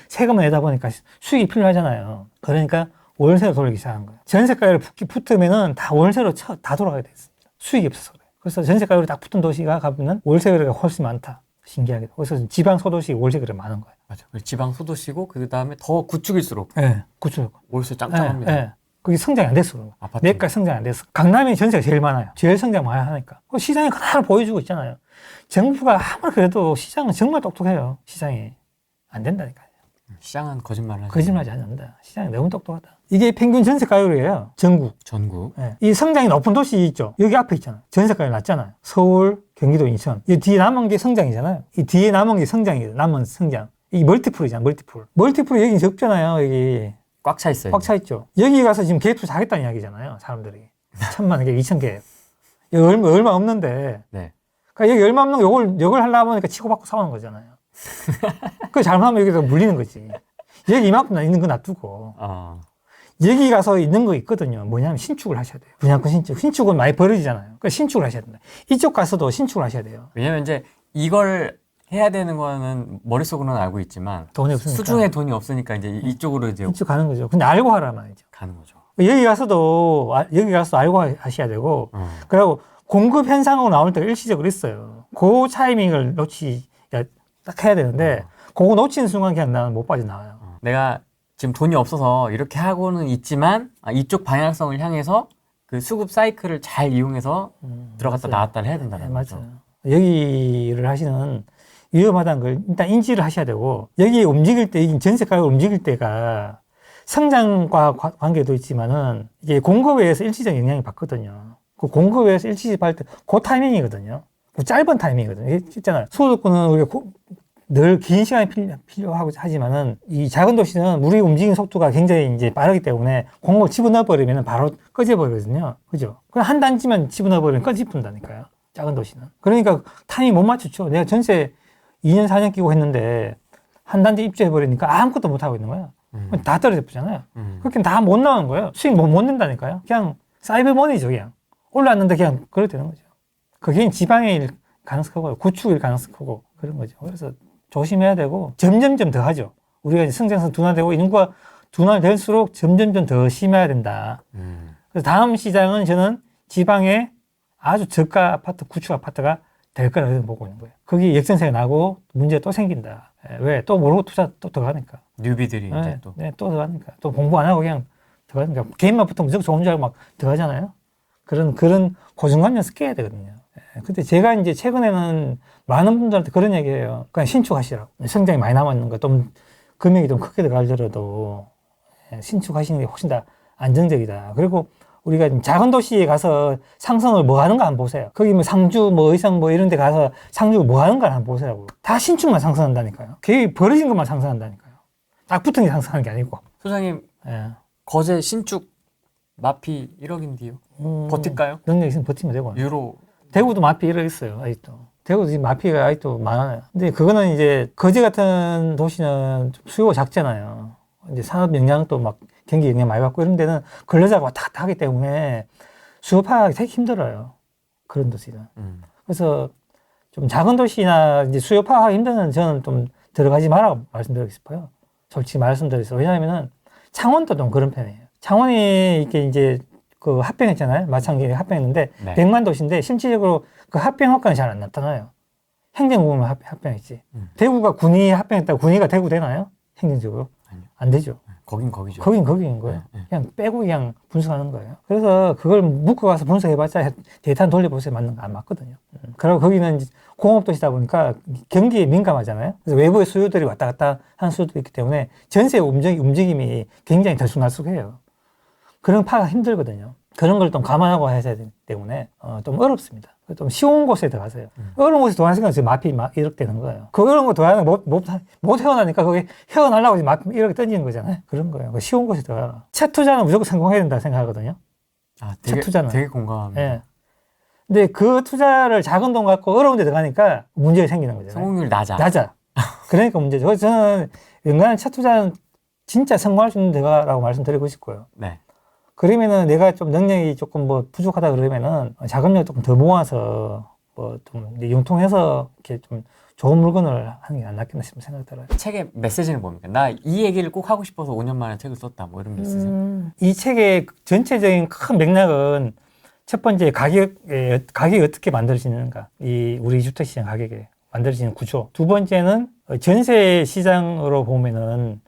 세금을 내다 보니까 수익이 필요하잖아요. 그러니까 월세로 돌리기 시작한 거예요. 전세가율이 붙으면은 다 월세로 다 돌아가게 됐습니다. 수익이 없어서 그래요. 그래서 전세가율이 딱 붙은 도시가 가보면 월세 거래가 훨씬 많다. 신기하게. 그래서 지방 소도시 월세 거래 많은 거예요. 맞아. 지방 소도시고 그 다음에 더 구축일수록 네, 구축. 월세 짱짱합니다. 네. 그게 성장이 안 됐어. 아파트. 매가 성장이 안 됐어. 강남이 전세가 제일 많아요. 제일 성장 많이 하니까. 시장이 그대로 보여주고 있잖아요. 정부가 아무리 그래도 시장은 정말 똑똑해요. 시장이 안 된다니까요. 시장은 거짓말을 하죠. 거짓말하지 않는다. 시장이 너무 똑똑하다. 이게 평균 전세가율이에요. 전국. 네. 이 성장이 높은 도시 있죠. 여기 앞에 있잖아요. 전세가율 낮잖아요. 서울, 경기도, 인천. 이 뒤에 남은 게 성장이잖아요. 이 뒤에 남은 게 성장이에요. 남은 성장. 이 멀티플이잖아요. 멀티플이 여기 적잖아요. 여기. 꽉 차 있어요. 꽉 차 있죠. 여기 가서 지금 갭투 잘했다는 이야기잖아요. 사람들이. 1,000만 개, 2,000개. 여기 얼마 없는데. 네. 그러니까 여기 얼마 없는 거 요걸 하려고 하니까 치고받고 싸우는 거잖아요. 그 잘못하면 여기서 물리는 거지. 여기 이만큼 있는 거 놔두고. 여기 가서 있는 거 있거든요. 뭐냐면 신축을 하셔야 돼요. 분양권 신축. 신축은 많이 벌어지잖아요. 그러니까 신축을 하셔야 된다. 이쪽 가서도 신축을 하셔야 돼요. 왜냐면 이제 이걸 해야 되는 거는 머릿속으로는 알고 있지만 돈이 없으니까. 수중에 돈이 없으니까 이제 이쪽으로 이제 이쪽 가는 거죠. 근데 알고 하라 말이죠. 가는 거죠. 여기 가서도 알고 하셔야 되고 그리고 공급 현상으로 나올 때가 일시적으로 있어요. 그 타이밍을 딱 해야 되는데 그거 놓치는 순간 그냥 나는 못 빠져나와요. 내가 지금 돈이 없어서 이렇게 하고는 있지만 이쪽 방향성을 향해서 그 수급 사이클을 잘 이용해서 들어갔다 맞아요. 나왔다를 해야 된다는 네, 거죠. 맞아요. 여기를 하시는 위험하다는 걸 일단 인지를 하셔야 되고 여기 움직일 때, 이 전세가가 움직일 때가 성장과 관계도 있지만은 이게 공급에 의해서 일시적 영향이 받거든요. 그 공급에 의해서 일시적 받을 때 그 타이밍이거든요. 그 짧은 타이밍이거든요. 이게 있잖아요. 수도권은 우리가 늘 긴 시간이 필요하고 하지만은 이 작은 도시는 물이 움직이는 속도가 굉장히 이제 빠르기 때문에 공급을 집어넣어 버리면 바로 꺼져버리거든요. 그죠? 그냥 한 단지만 집어넣어 버리면 꺼집힌다니까요. 작은 도시는. 그러니까 타이밍 못 맞췄죠. 내가 전세 2년, 4년 끼고 했는데 한 단지 입주해 버리니까 아무것도 못 하고 있는 거야. 다 떨어져 버잖아요. 그렇게 다 못 나오는 거예요. 수익 못 낸다니까요. 그냥 사이버 머니죠, 그냥. 올랐는데 그냥 그래도 되는 거죠. 그게 지방일 가능성 크고 구축일 가능성 크고 그런 거죠. 그래서 조심해야 되고 점점점 더 하죠. 우리가 이제 성장성 둔화되고 인구가 둔화될수록 점점점 더 심해야 된다. 그래서 다음 시장은 저는 지방에 아주 저가 아파트, 구축 아파트가 될 거라고 보고 있는 거예요. 거기 역전세가 나고 문제 또 생긴다. 왜? 또 모르고 투자 또 들어가니까. 뉴비들이 이제 또. 네, 또 들어가니까. 또 공부 안 하고 그냥 들어가니까. 개인만 붙으면 무조건 좋은 줄 알고 막 들어가잖아요. 그런 고정관념에서 깨야 되거든요. 근데 제가 이제 최근에는 많은 분들한테 그런 얘기 해요. 그냥 신축하시라고. 성장이 많이 남았는 거, 좀 금액이 좀 크게 들어가더라도 신축하시는 게 훨씬 더 안정적이다. 그리고 우리가 작은 도시에 가서 상승을 뭐 하는가 한번 보세요. 거기 뭐 상주, 뭐 의성 뭐 이런 데 가서 상주가 뭐 하는가 한번 보세요. 다 신축만 상승한다니까요. 그게 벌어진 것만 상승한다니까요. 딱 붙은 게 상승하는 게 아니고. 소장님, 거제 신축 마피 1억인데요. 버틸까요? 능력 있으면 버티면 되고. 유로. 대구도 마피 1억 있어요, 아직도. 대구도 지금 마피가 아직도 많아요. 근데 그거는 이제 거제 같은 도시는 좀 수요가 작잖아요. 이제 산업 영향도 막 경기 영향 많이 받고 이런 데는 근로자가 왔다 갔다 하기 때문에 수요 파악이 되게 힘들어요. 그런 도시는. 그래서 좀 작은 도시나 이제 수요 파악하기 힘든 데는 저는 좀 들어가지 말라고 말씀드리고 싶어요. 솔직히 말씀드려서. 왜냐하면은 창원도 좀 그런 편이에요. 창원이 이렇게 이제 그 합병했잖아요. 마찬가지로 합병했는데 네. 100만 도시인데 실질적으로 그 합병 효과는 잘 안 나타나요. 행정부만 합병했지. 대구가 군이 합병했다고 군위가 대구 되나요? 행정적으로? 아니요. 안 되죠. 거긴 거기죠. 거긴 거기인 거예요. 네. 그냥 빼고 그냥 분석하는 거예요. 그래서 그걸 묶어가서 분석해봤자 데이터 돌려보세요. 맞는 거 안 맞거든요. 그리고 거기는 이제 공업도시다 보니까 경기에 민감하잖아요. 그래서 외부의 수요들이 왔다 갔다 하는 수요도 있기 때문에 전세 움직임이 굉장히 들쑥날쑥해요. 그런 파악이 힘들거든요. 그런 걸 좀 감안하고 해야 되기 때문에 좀 어렵습니다. 좀 쉬운 곳에 들어가세요. 어려운 곳에 들어가는 순간 지금 마피 이렇게 되는 거예요. 그 어려운 거 들어가는 거 못 헤어나니까 거기 헤어나려고 지금 마피 이렇게 던지는 거잖아요. 그런 거예요. 쉬운 곳에 들어가라. 첫 투자는 무조건 성공해야 된다 생각하거든요. 되게, 첫 투자는. 되게 공감합니다. 예. 근데 그 투자를 작은 돈 갖고 어려운 데 들어가니까 문제가 생기는 거잖아요. 성공률 낮아. 그러니까 문제죠. 그래서 저는 연간 첫 투자는 진짜 성공할 수 있는 데가라고 말씀드리고 싶고요. 네. 그러면은 내가 좀 능력이 조금 뭐 부족하다 그러면은 자금력 조금 더 모아서 뭐 좀 융통해서 이렇게 좀 좋은 물건을 하는 게 안 낫겠나 싶은 생각이 들어요. 책의 메시지는 뭡니까? 나 이 얘기를 꼭 하고 싶어서 5년 만에 책을 썼다. 뭐 이런 게 있으세요? 이 책의 전체적인 큰 맥락은 첫 번째 가격이 어떻게 만들어지는가. 이 우리 주택시장 가격이 만들어지는 구조. 두 번째는 전세 시장으로 보면은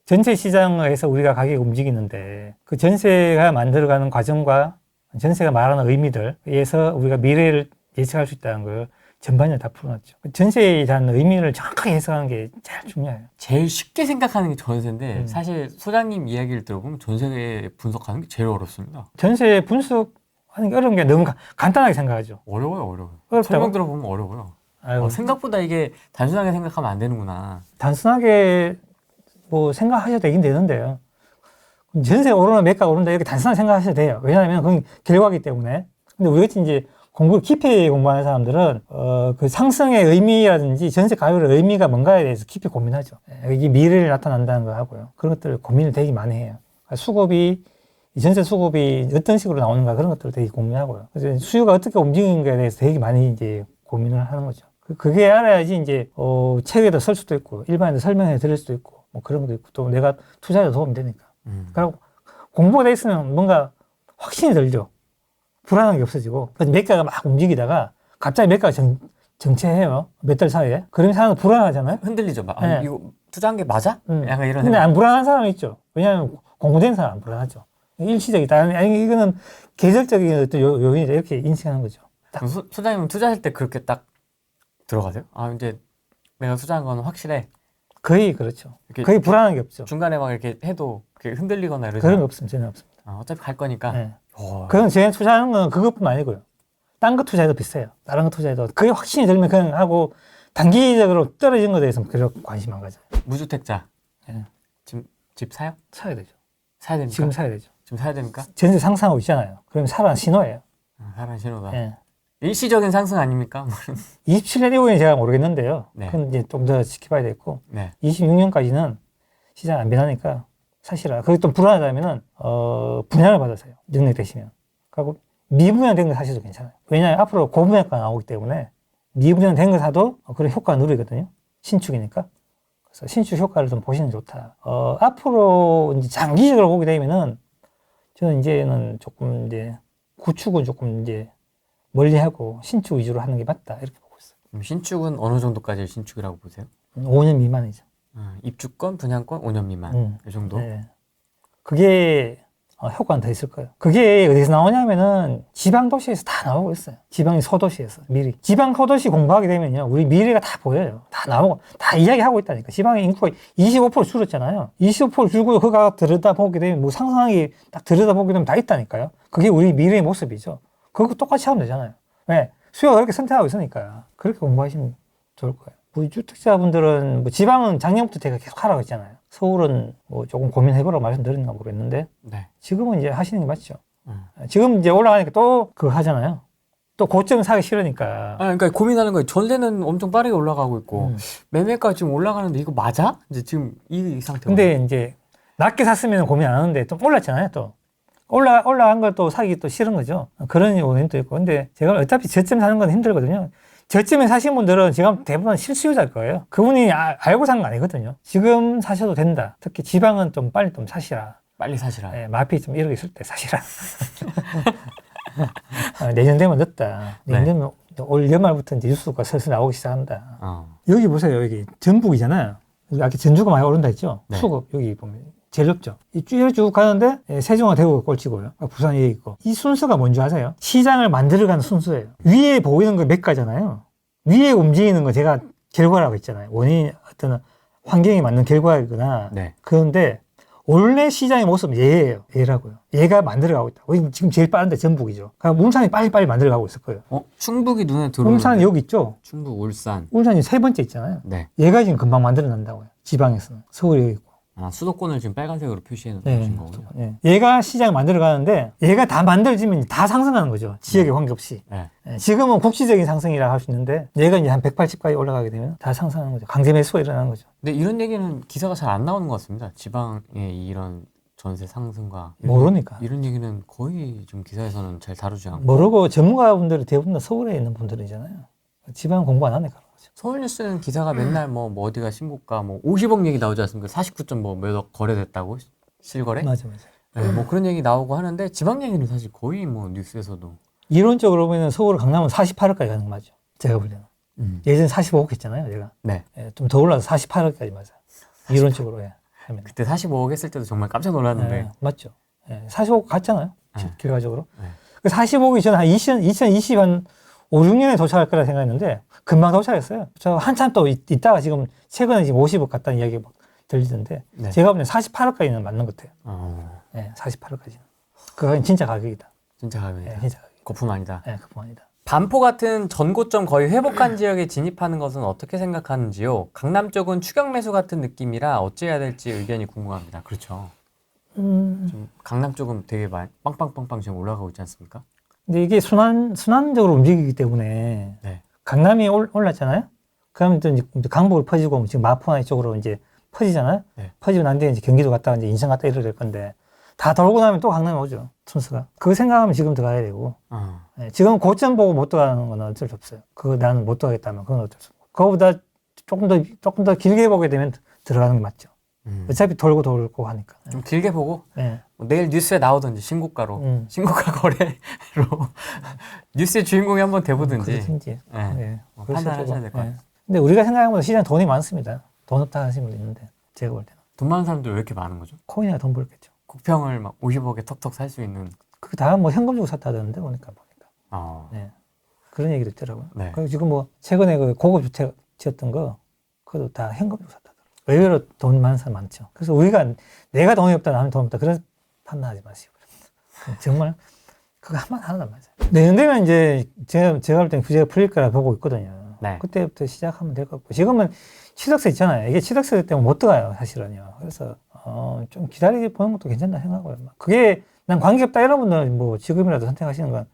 전세 시장에서 우리가 가격이 움직이는데 그 전세가 만들어가는 과정과 전세가 말하는 의미들에서 우리가 미래를 예측할 수 있다는 걸 전반적으로 다 풀어놨죠. 전세에 대한 의미를 정확하게 해석하는 게 제일 중요해요. 제일 쉽게 생각하는 게 전세인데 사실 소장님 이야기를 들어보면 전세 분석하는 게 제일 어렵습니다. 전세 분석하는 게 어려운 게 너무 간단하게 생각하죠. 어려워요. 어렵다고? 설명 들어보면 어려워요. 아유, 생각보다 이게 단순하게 생각하면 안 되는구나. 단순하게 뭐 생각하셔도 되긴 되는데요. 전세가 오르나 매가가 오른다 이렇게 단순하게 생각하셔도 돼요. 왜냐하면 그건 결과이기 때문에. 근데 우리 같이 이제 공부 깊이 공부하는 사람들은 그 상승의 의미라든지 전세 가격의 의미가 뭔가에 대해서 깊이 고민하죠. 이게 미래를 나타난다는 거 하고요. 그런 것들을 고민을 되게 많이 해요. 수급이 전세 수급이 어떤 식으로 나오는가 그런 것들을 되게 고민하고요. 그래서 수요가 어떻게 움직이는가에 대해서 되게 많이 이제 고민을 하는 거죠. 그게 알아야지 이제 책에도 쓸 수도 있고 일반인도 설명해 드릴 수도 있고 뭐 그런 것도 있고 또 내가 투자에도 도움이 되니까. 그리고 공부가 돼 있으면 뭔가 확신이 들죠. 불안한 게 없어지고 매가가 막 움직이다가 갑자기 매가가 정체해요. 몇 달 사이에. 그러면 사람은 불안하잖아요. 흔들리죠. 막 네. 이거 투자한 게 맞아? 약간 이런 근데 생각. 안 불안한 사람이 있죠. 왜냐하면 공부된 사람 안 불안하죠. 일시적이다. 아니 이거는 계절적인 어떤 요인이다 이렇게 인식하는 거죠. 그럼 소장님은 투자할 때 그렇게 딱 들어가세요? 아 이제 내가 투자한 건 확실해. 거의 그렇죠. 이렇게 거의 불안한 게 없죠. 중간에 막 이렇게 해도 이렇게 흔들리거나 이러지 그런 않아요? 거 없습니다. 전혀 없습니다. 어차피 갈 거니까. 네. 오. 그건 제가 투자하는 건 그것뿐만 아니고요. 딴 거 투자해도 비슷해요. 다른 거 투자해도 그게 확신이 들면 그냥 하고 단기적으로 떨어진 것에 대해서는 그렇게 관심 안 가져요. 무주택자. 네. 지금 집 사요? 사야 되죠. 사야 됩니까? 지금 사야 되죠. 지금 사야 됩니까? 전세 상승하고 있잖아요. 그러면 사라는 신호예요. 사람 신호다. 네. 일시적인 상승 아닙니까? 27년 이후에는 제가 모르겠는데요. 네. 그건 이제 좀 더 지켜봐야 되겠고, 네. 26년까지는 시장 안 변하니까 사실은 그게 좀 불안하다면은 분양을 받으세요. 능력되시면. 그리고 미분양된 거 사셔도 괜찮아요. 왜냐하면 앞으로 고분양가가 나오기 때문에 미분양된 거 사도 그런 효과가 누리거든요. 신축이니까. 그래서 신축 효과를 좀 보시는 게 좋다. 앞으로 이제 장기적으로 보게 되면은 저는 이제는 조금 이제 구축은 조금 이제 멀리하고 신축 위주로 하는 게 맞다 이렇게 보고 있어요. 그럼 신축은 어느 정도까지 신축이라고 보세요? 5년 미만이죠. 입주권, 분양권 5년 미만. 이 정도? 네. 그게 효과는 더 있을 거예요. 그게 어디서 나오냐면은 지방 도시에서 다 나오고 있어요. 지방의 소도시에서 미리. 지방 소도시 공부하게 되면요. 우리 미래가 다 보여요. 다 나오고 다 이야기하고 있다니까. 지방의 인구가 25% 줄었잖아요. 25% 줄고 그가 들여다보게 되면 뭐 상상하게 딱 들여다보게 되면 다 있다니까요. 그게 우리 미래의 모습이죠. 그거 똑같이 하면 되잖아요. 왜? 수요가 그렇게 선택하고 있으니까. 그렇게 공부하시면 좋을 거예요. 우리 주택자분들은 뭐 지방은 작년부터 제가 계속 하라고 했잖아요. 서울은 뭐 조금 고민해보라고 말씀드렸나 모르겠는데 네. 지금은 이제 하시는 게 맞죠. 지금 이제 올라가니까 또 그거 하잖아요. 또 고점 사기 싫으니까. 그러니까 고민하는 거예요. 전세는 엄청 빠르게 올라가고 있고 매매가 지금 올라가는데 이거 맞아? 이제 지금 이 상태가. 근데 이제 낮게 샀으면 고민 안 하는데 좀 올랐잖아요. 또 올라간 걸 또 사기 또 싫은 거죠. 그런 요인도 있고. 근데 제가 어차피 저점 사는 건 힘들거든요. 저점에 사신 분들은 제가 대부분 실수요자일 거예요. 그분이 알고 산 거 아니거든요. 지금 사셔도 된다. 특히 지방은 좀 빨리 좀 사시라. 빨리 사시라. 네, 마피 좀 이러고 있을 때 사시라. 내년 되면 늦다. 내년 네. 되면 올 연말부터 이제 뉴스가 슬슬 나오기 시작한다. 어. 여기 보세요. 여기 전북이잖아요. 여기 아까 전주가 많이 오른다 했죠. 네. 수급 여기 보면 제일 높죠. 쭉 가는데 세종과 대구가 꼴찌고요. 부산이 여기 있고. 이 순서가 뭔지 아세요? 시장을 만들어가는 순서예요. 위에 보이는 거 매가잖아요. 위에 움직이는 거 제가 결과라고 했잖아요. 원인이 어떤 환경에 맞는 결과이거나. 네. 그런데 원래 시장의 모습은 얘라고요. 얘가 만들어가고 있다. 지금 제일 빠른데 전북이죠. 그러니까 울산이 빨리빨리 만들어가고 있을 거예요. 충북이 눈에 들어오는. 울산은 여기 있죠. 충북, 울산. 울산이 세 번째 있잖아요. 네. 얘가 지금 금방 만들어낸다고요. 지방에서는. 서울이 여기 있고. 수도권을 지금 빨간색으로 표시해 놓으신 네. 거군요. 네. 얘가 시장을 만들어가는데 얘가 다 만들어지면 다 상승하는 거죠. 지역에 관계없이. 네. 지금은 국지적인 상승이라고 할 수 있는데 얘가 이제 한 180까지 올라가게 되면 다 상승하는 거죠. 강제 매수가 일어나는 거죠. 근데 이런 얘기는 기사가 잘 안 나오는 것 같습니다. 지방의 이런 전세 상승과 모르니까. 이런 얘기는 거의 좀 기사에서는 잘 다루지 않고. 모르고 전문가분들이 대부분 다 서울에 있는 분들이잖아요. 지방 공부 안 하니까. 거죠. 서울뉴스는 기사가 맨날 뭐 어디가 신고가 뭐 50억 얘기 나오지 않습니까? 49점 뭐 몇억 거래됐다고 실거래? 맞아. 네, 뭐 그런 얘기 나오고 하는데 지방 얘기는 사실 거의 뭐 뉴스에서도 이론적으로 보면 서울, 강남은 48억까지 가는 거 맞죠. 제가 볼 때는. 예전에 45억 했잖아요, 제가. 네. 예, 좀 더 올라서 48억까지 맞아요. 이론적으로, 예. 하면. 그때 45억 했을 때도 정말 깜짝 놀랐는데 예, 맞죠. 예, 45억 갔잖아요, 네. 결과적으로. 네. 그 45억이 저는 한 2020, 한 5, 6년에 도착할 거라 생각했는데, 금방 도착했어요. 저 한참 또 있다가 지금, 최근에 지금 50억 갔다는 이야기가 막 들리던데, 네. 제가 보기엔 48억까지는 맞는 것 같아요. 예, 48억까지는. 그건 진짜 가격이다. 진짜 가격이다. 예, 진짜 가격. 거품 아니다. 예, 그뿐 아니다. 반포 같은 전고점 거의 회복한 지역에 진입하는 것은 어떻게 생각하는지요? 강남 쪽은 추격 매수 같은 느낌이라 어찌해야 될지 의견이 궁금합니다. 그렇죠. 좀 강남 쪽은 되게 빵빵빵빵 지금 올라가고 있지 않습니까? 근데 이게 순환적으로 움직이기 때문에 네. 강남이 올랐잖아요? 그러면 또 이제 강북으로 퍼지고 지금 마포나 이쪽으로 이제 퍼지잖아요? 네. 퍼지고 난 뒤에 이제 경기도 갔다가 이제 인천 갔다 이러게 될 건데 다 돌고 나면 또 강남에 오죠. 순수가. 그거 생각하면 지금 들어가야 되고. 예, 지금 고점 보고 못 들어가는 건 어쩔 수 없어요. 그거 나는 못 들어가겠다면 그건 어쩔 수 없고. 그거보다 조금 더 길게 보게 되면 들어가는 게 맞죠. 어차피 돌고 하니까. 좀 길게 보고 예. 뭐 내일 뉴스에 나오든지 신고가로 신고가 거래로 뉴스의 주인공이 한번 돼보든지 그렇든지. 네. 예. 판단하셔야 될 것 같아요. 근데 우리가 생각하는 것보다 시장 돈이 많습니다. 돈 없다 하시는 분도 있는데 제가 볼 때는. 돈 많은 사람들 왜 이렇게 많은 거죠? 코인이나 돈 벌겠죠. 국평을 막 50억에 턱턱 살 수 있는. 그게 다 뭐 현금 주고 샀다던데 보니까. 네. 그런 얘기도 있더라고요. 네. 그리고 지금 뭐 최근에 그 고급 주택 지었던 거 그것도 다 현금 주고 샀다더라고요. 의외로 돈 많은 사람 많죠. 그래서 내가 돈이 없다 나는 돈 없다 그런 판단하지 마시고. 정말 그거 하나도 안 맞아요. 내년 되면 이제 제가 볼 때는 규제가 풀릴 거라 보고 있거든요. 네. 그때부터 시작하면 될 것 같고 지금은 취득세 있잖아요. 이게 취득세 때문에 못 들어가요 사실은요. 그래서 좀 기다리게 보는 것도 괜찮다 생각하고요. 그게 난 관계없다 이런 분들은 뭐 지금이라도 선택하시는 건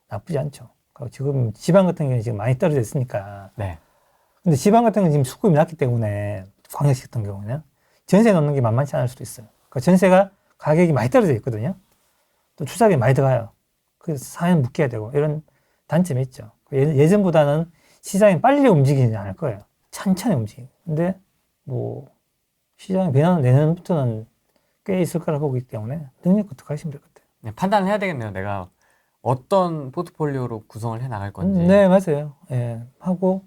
나쁘지 않죠. 지금 지방 같은 경우는 지금 많이 떨어져 있으니까. 네. 근데 지방 같은 경우는 지금 수급이 낮기 때문에 광역시 같은 경우는 전세 넣는 게 만만치 않을 수도 있어요. 그러니까 전세가 가격이 많이 떨어져 있거든요. 또 투자비 많이 들어가요. 그래서 4년 묶여야 되고 이런 단점이 있죠. 예전보다는 시장이 빨리 움직이지 않을 거예요. 천천히 움직이고. 근데 뭐 시장의 변화는 내년부터는 꽤 있을 거라고 보기 때문에 능력부터 가시면 될 것 같아요. 네, 판단을 해야 되겠네요. 내가 어떤 포트폴리오로 구성을 해 나갈 건지. 네, 맞아요. 예. 하고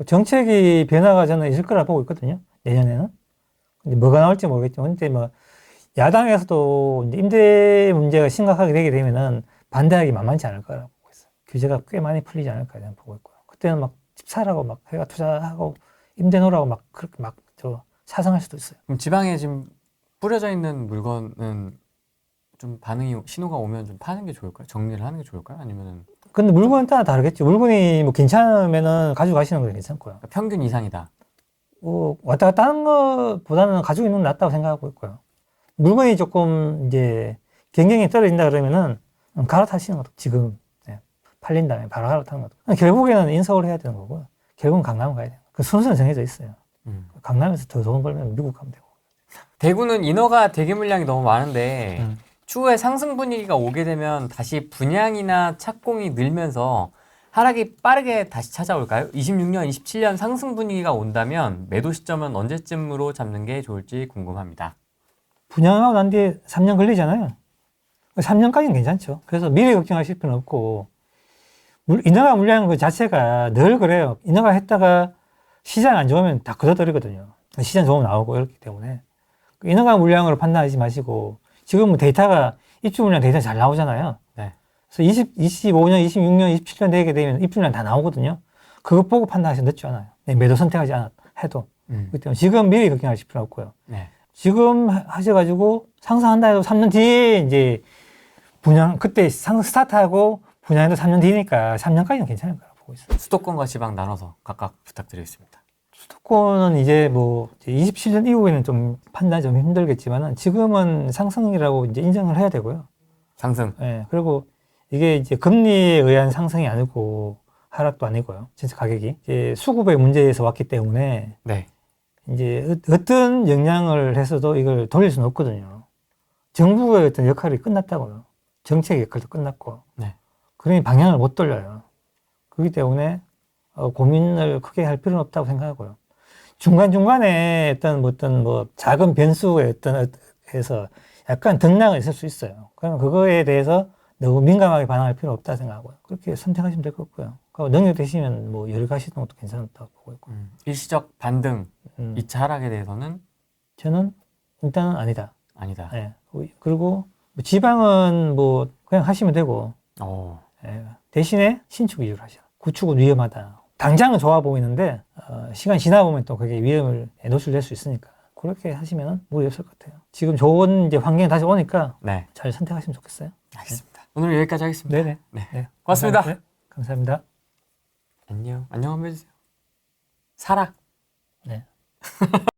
정책이 변화가 저는 있을 거라 보고 있거든요. 내년에는. 근데 뭐가 나올지 모르겠지만 근데 뭐 야당에서도 이제 임대 문제가 심각하게 되게 되면은 반대하기 만만치 않을 거라고 보고 있어요. 규제가 꽤 많이 풀리지 않을까 저는 보고 있고요. 그때는 막 집 사라고 막 회가 투자하고 임대 놓으라고 막 그렇게 막 사상할 수도 있어요. 그럼 지방에 지금 뿌려져 있는 물건은 좀 신호가 오면 좀 파는 게 좋을까요? 정리를 하는 게 좋을까요? 아니면은 근데 물건에 따라 다르겠죠. 물건이 뭐 괜찮으면은 가지고 가시는 건 괜찮고요. 평균 이상이다. 왔다 갔다 하는 것보다는 가지고 있는 게 낫다고 생각하고 있고요. 물건이 조금 이제 경쟁이 떨어진다 그러면은 갈아타시는 것도 지금 팔린 다음에 바로 갈아타는 것도 결국에는 인서울 해야 되는 거고요. 결국은 강남 가야 돼요. 그 순서는 정해져 있어요. 강남에서 더 돈 벌면 미국 가면 되고. 대구는 인허가 대기 물량이 너무 많은데 추후에 상승 분위기가 오게 되면 다시 분양이나 착공이 늘면서 하락이 빠르게 다시 찾아올까요? 26년, 27년 상승 분위기가 온다면 매도 시점은 언제쯤으로 잡는 게 좋을지 궁금합니다. 분양하고 난 뒤에 3년 걸리잖아요. 3년까지는 괜찮죠. 그래서 미래 걱정하실 필요는 없고 인허가 물량 그 자체가 늘 그래요. 인허가 했다가 시장 안 좋으면 다 걷어들이거든요. 시장 좋으면 나오고 이렇기 때문에 인허가 물량으로 판단하지 마시고 지금 데이터가 입주 물량 데이터 잘 나오잖아요. 네. 그래서 25년, 26년, 27년 되게 되면 입주 물량 다 나오거든요. 그것 보고 판단하시면 늦지 않아요. 매도 선택하지 해도. 그렇기 때문에 지금 미리 걱정하실 필요 없고요. 네. 지금 하셔가지고 상승한다 해도 3년 뒤에 이제 그때 상승 스타트하고 분양해도 3년 뒤니까 3년까지는 괜찮을 거라고 보고 있어요. 수도권과 지방 나눠서 각각 부탁드리겠습니다. 수도권은 이제 뭐 27년 이후에는 좀 판단이 좀 힘들겠지만은 지금은 상승이라고 이제 인정을 해야 되고요. 상승. 네. 그리고 이게 이제 금리에 의한 상승이 아니고 하락도 아니고요. 진짜 가격이 이제 수급의 문제에서 왔기 때문에 네. 이제 어떤 영향을 해서도 이걸 돌릴 수는 없거든요. 정부의 어떤 역할이 끝났다고요. 정책 역할도 끝났고. 네. 그러니 방향을 못 돌려요. 그렇기 때문에 고민을 크게 할 필요는 없다고 생각하고요. 중간중간에 어떤 작은 변수에 해서 약간 등락은 있을 수 있어요. 그러면 그거에 대해서 너무 민감하게 반응할 필요는 없다 생각하고요. 그렇게 선택하시면 될 것 같고요. 능력되시면 뭐 여러 가시는 것도 괜찮다고 보고 있고. 일시적 반등, 음, 2차 하락에 대해서는 저는 일단은 아니다. 아니다. 예. 그리고 뭐 지방은 뭐 그냥 하시면 되고, 오. 예. 대신에 신축 위주로 하셔. 구축은 위험하다. 당장은 좋아 보이는데 시간 지나 보면 또 그게 위험을 노출될 수 있으니까 그렇게 하시면 무리 없을 것 같아요. 지금 좋은 이제 환경이 다시 오니까 네, 잘 선택하시면 좋겠어요. 알겠습니다. 오늘 여기까지 하겠습니다. 네네. 네. 고맙습니다. 감사합니다. 안녕. 안녕 한번 해주세요. 사랑. 네.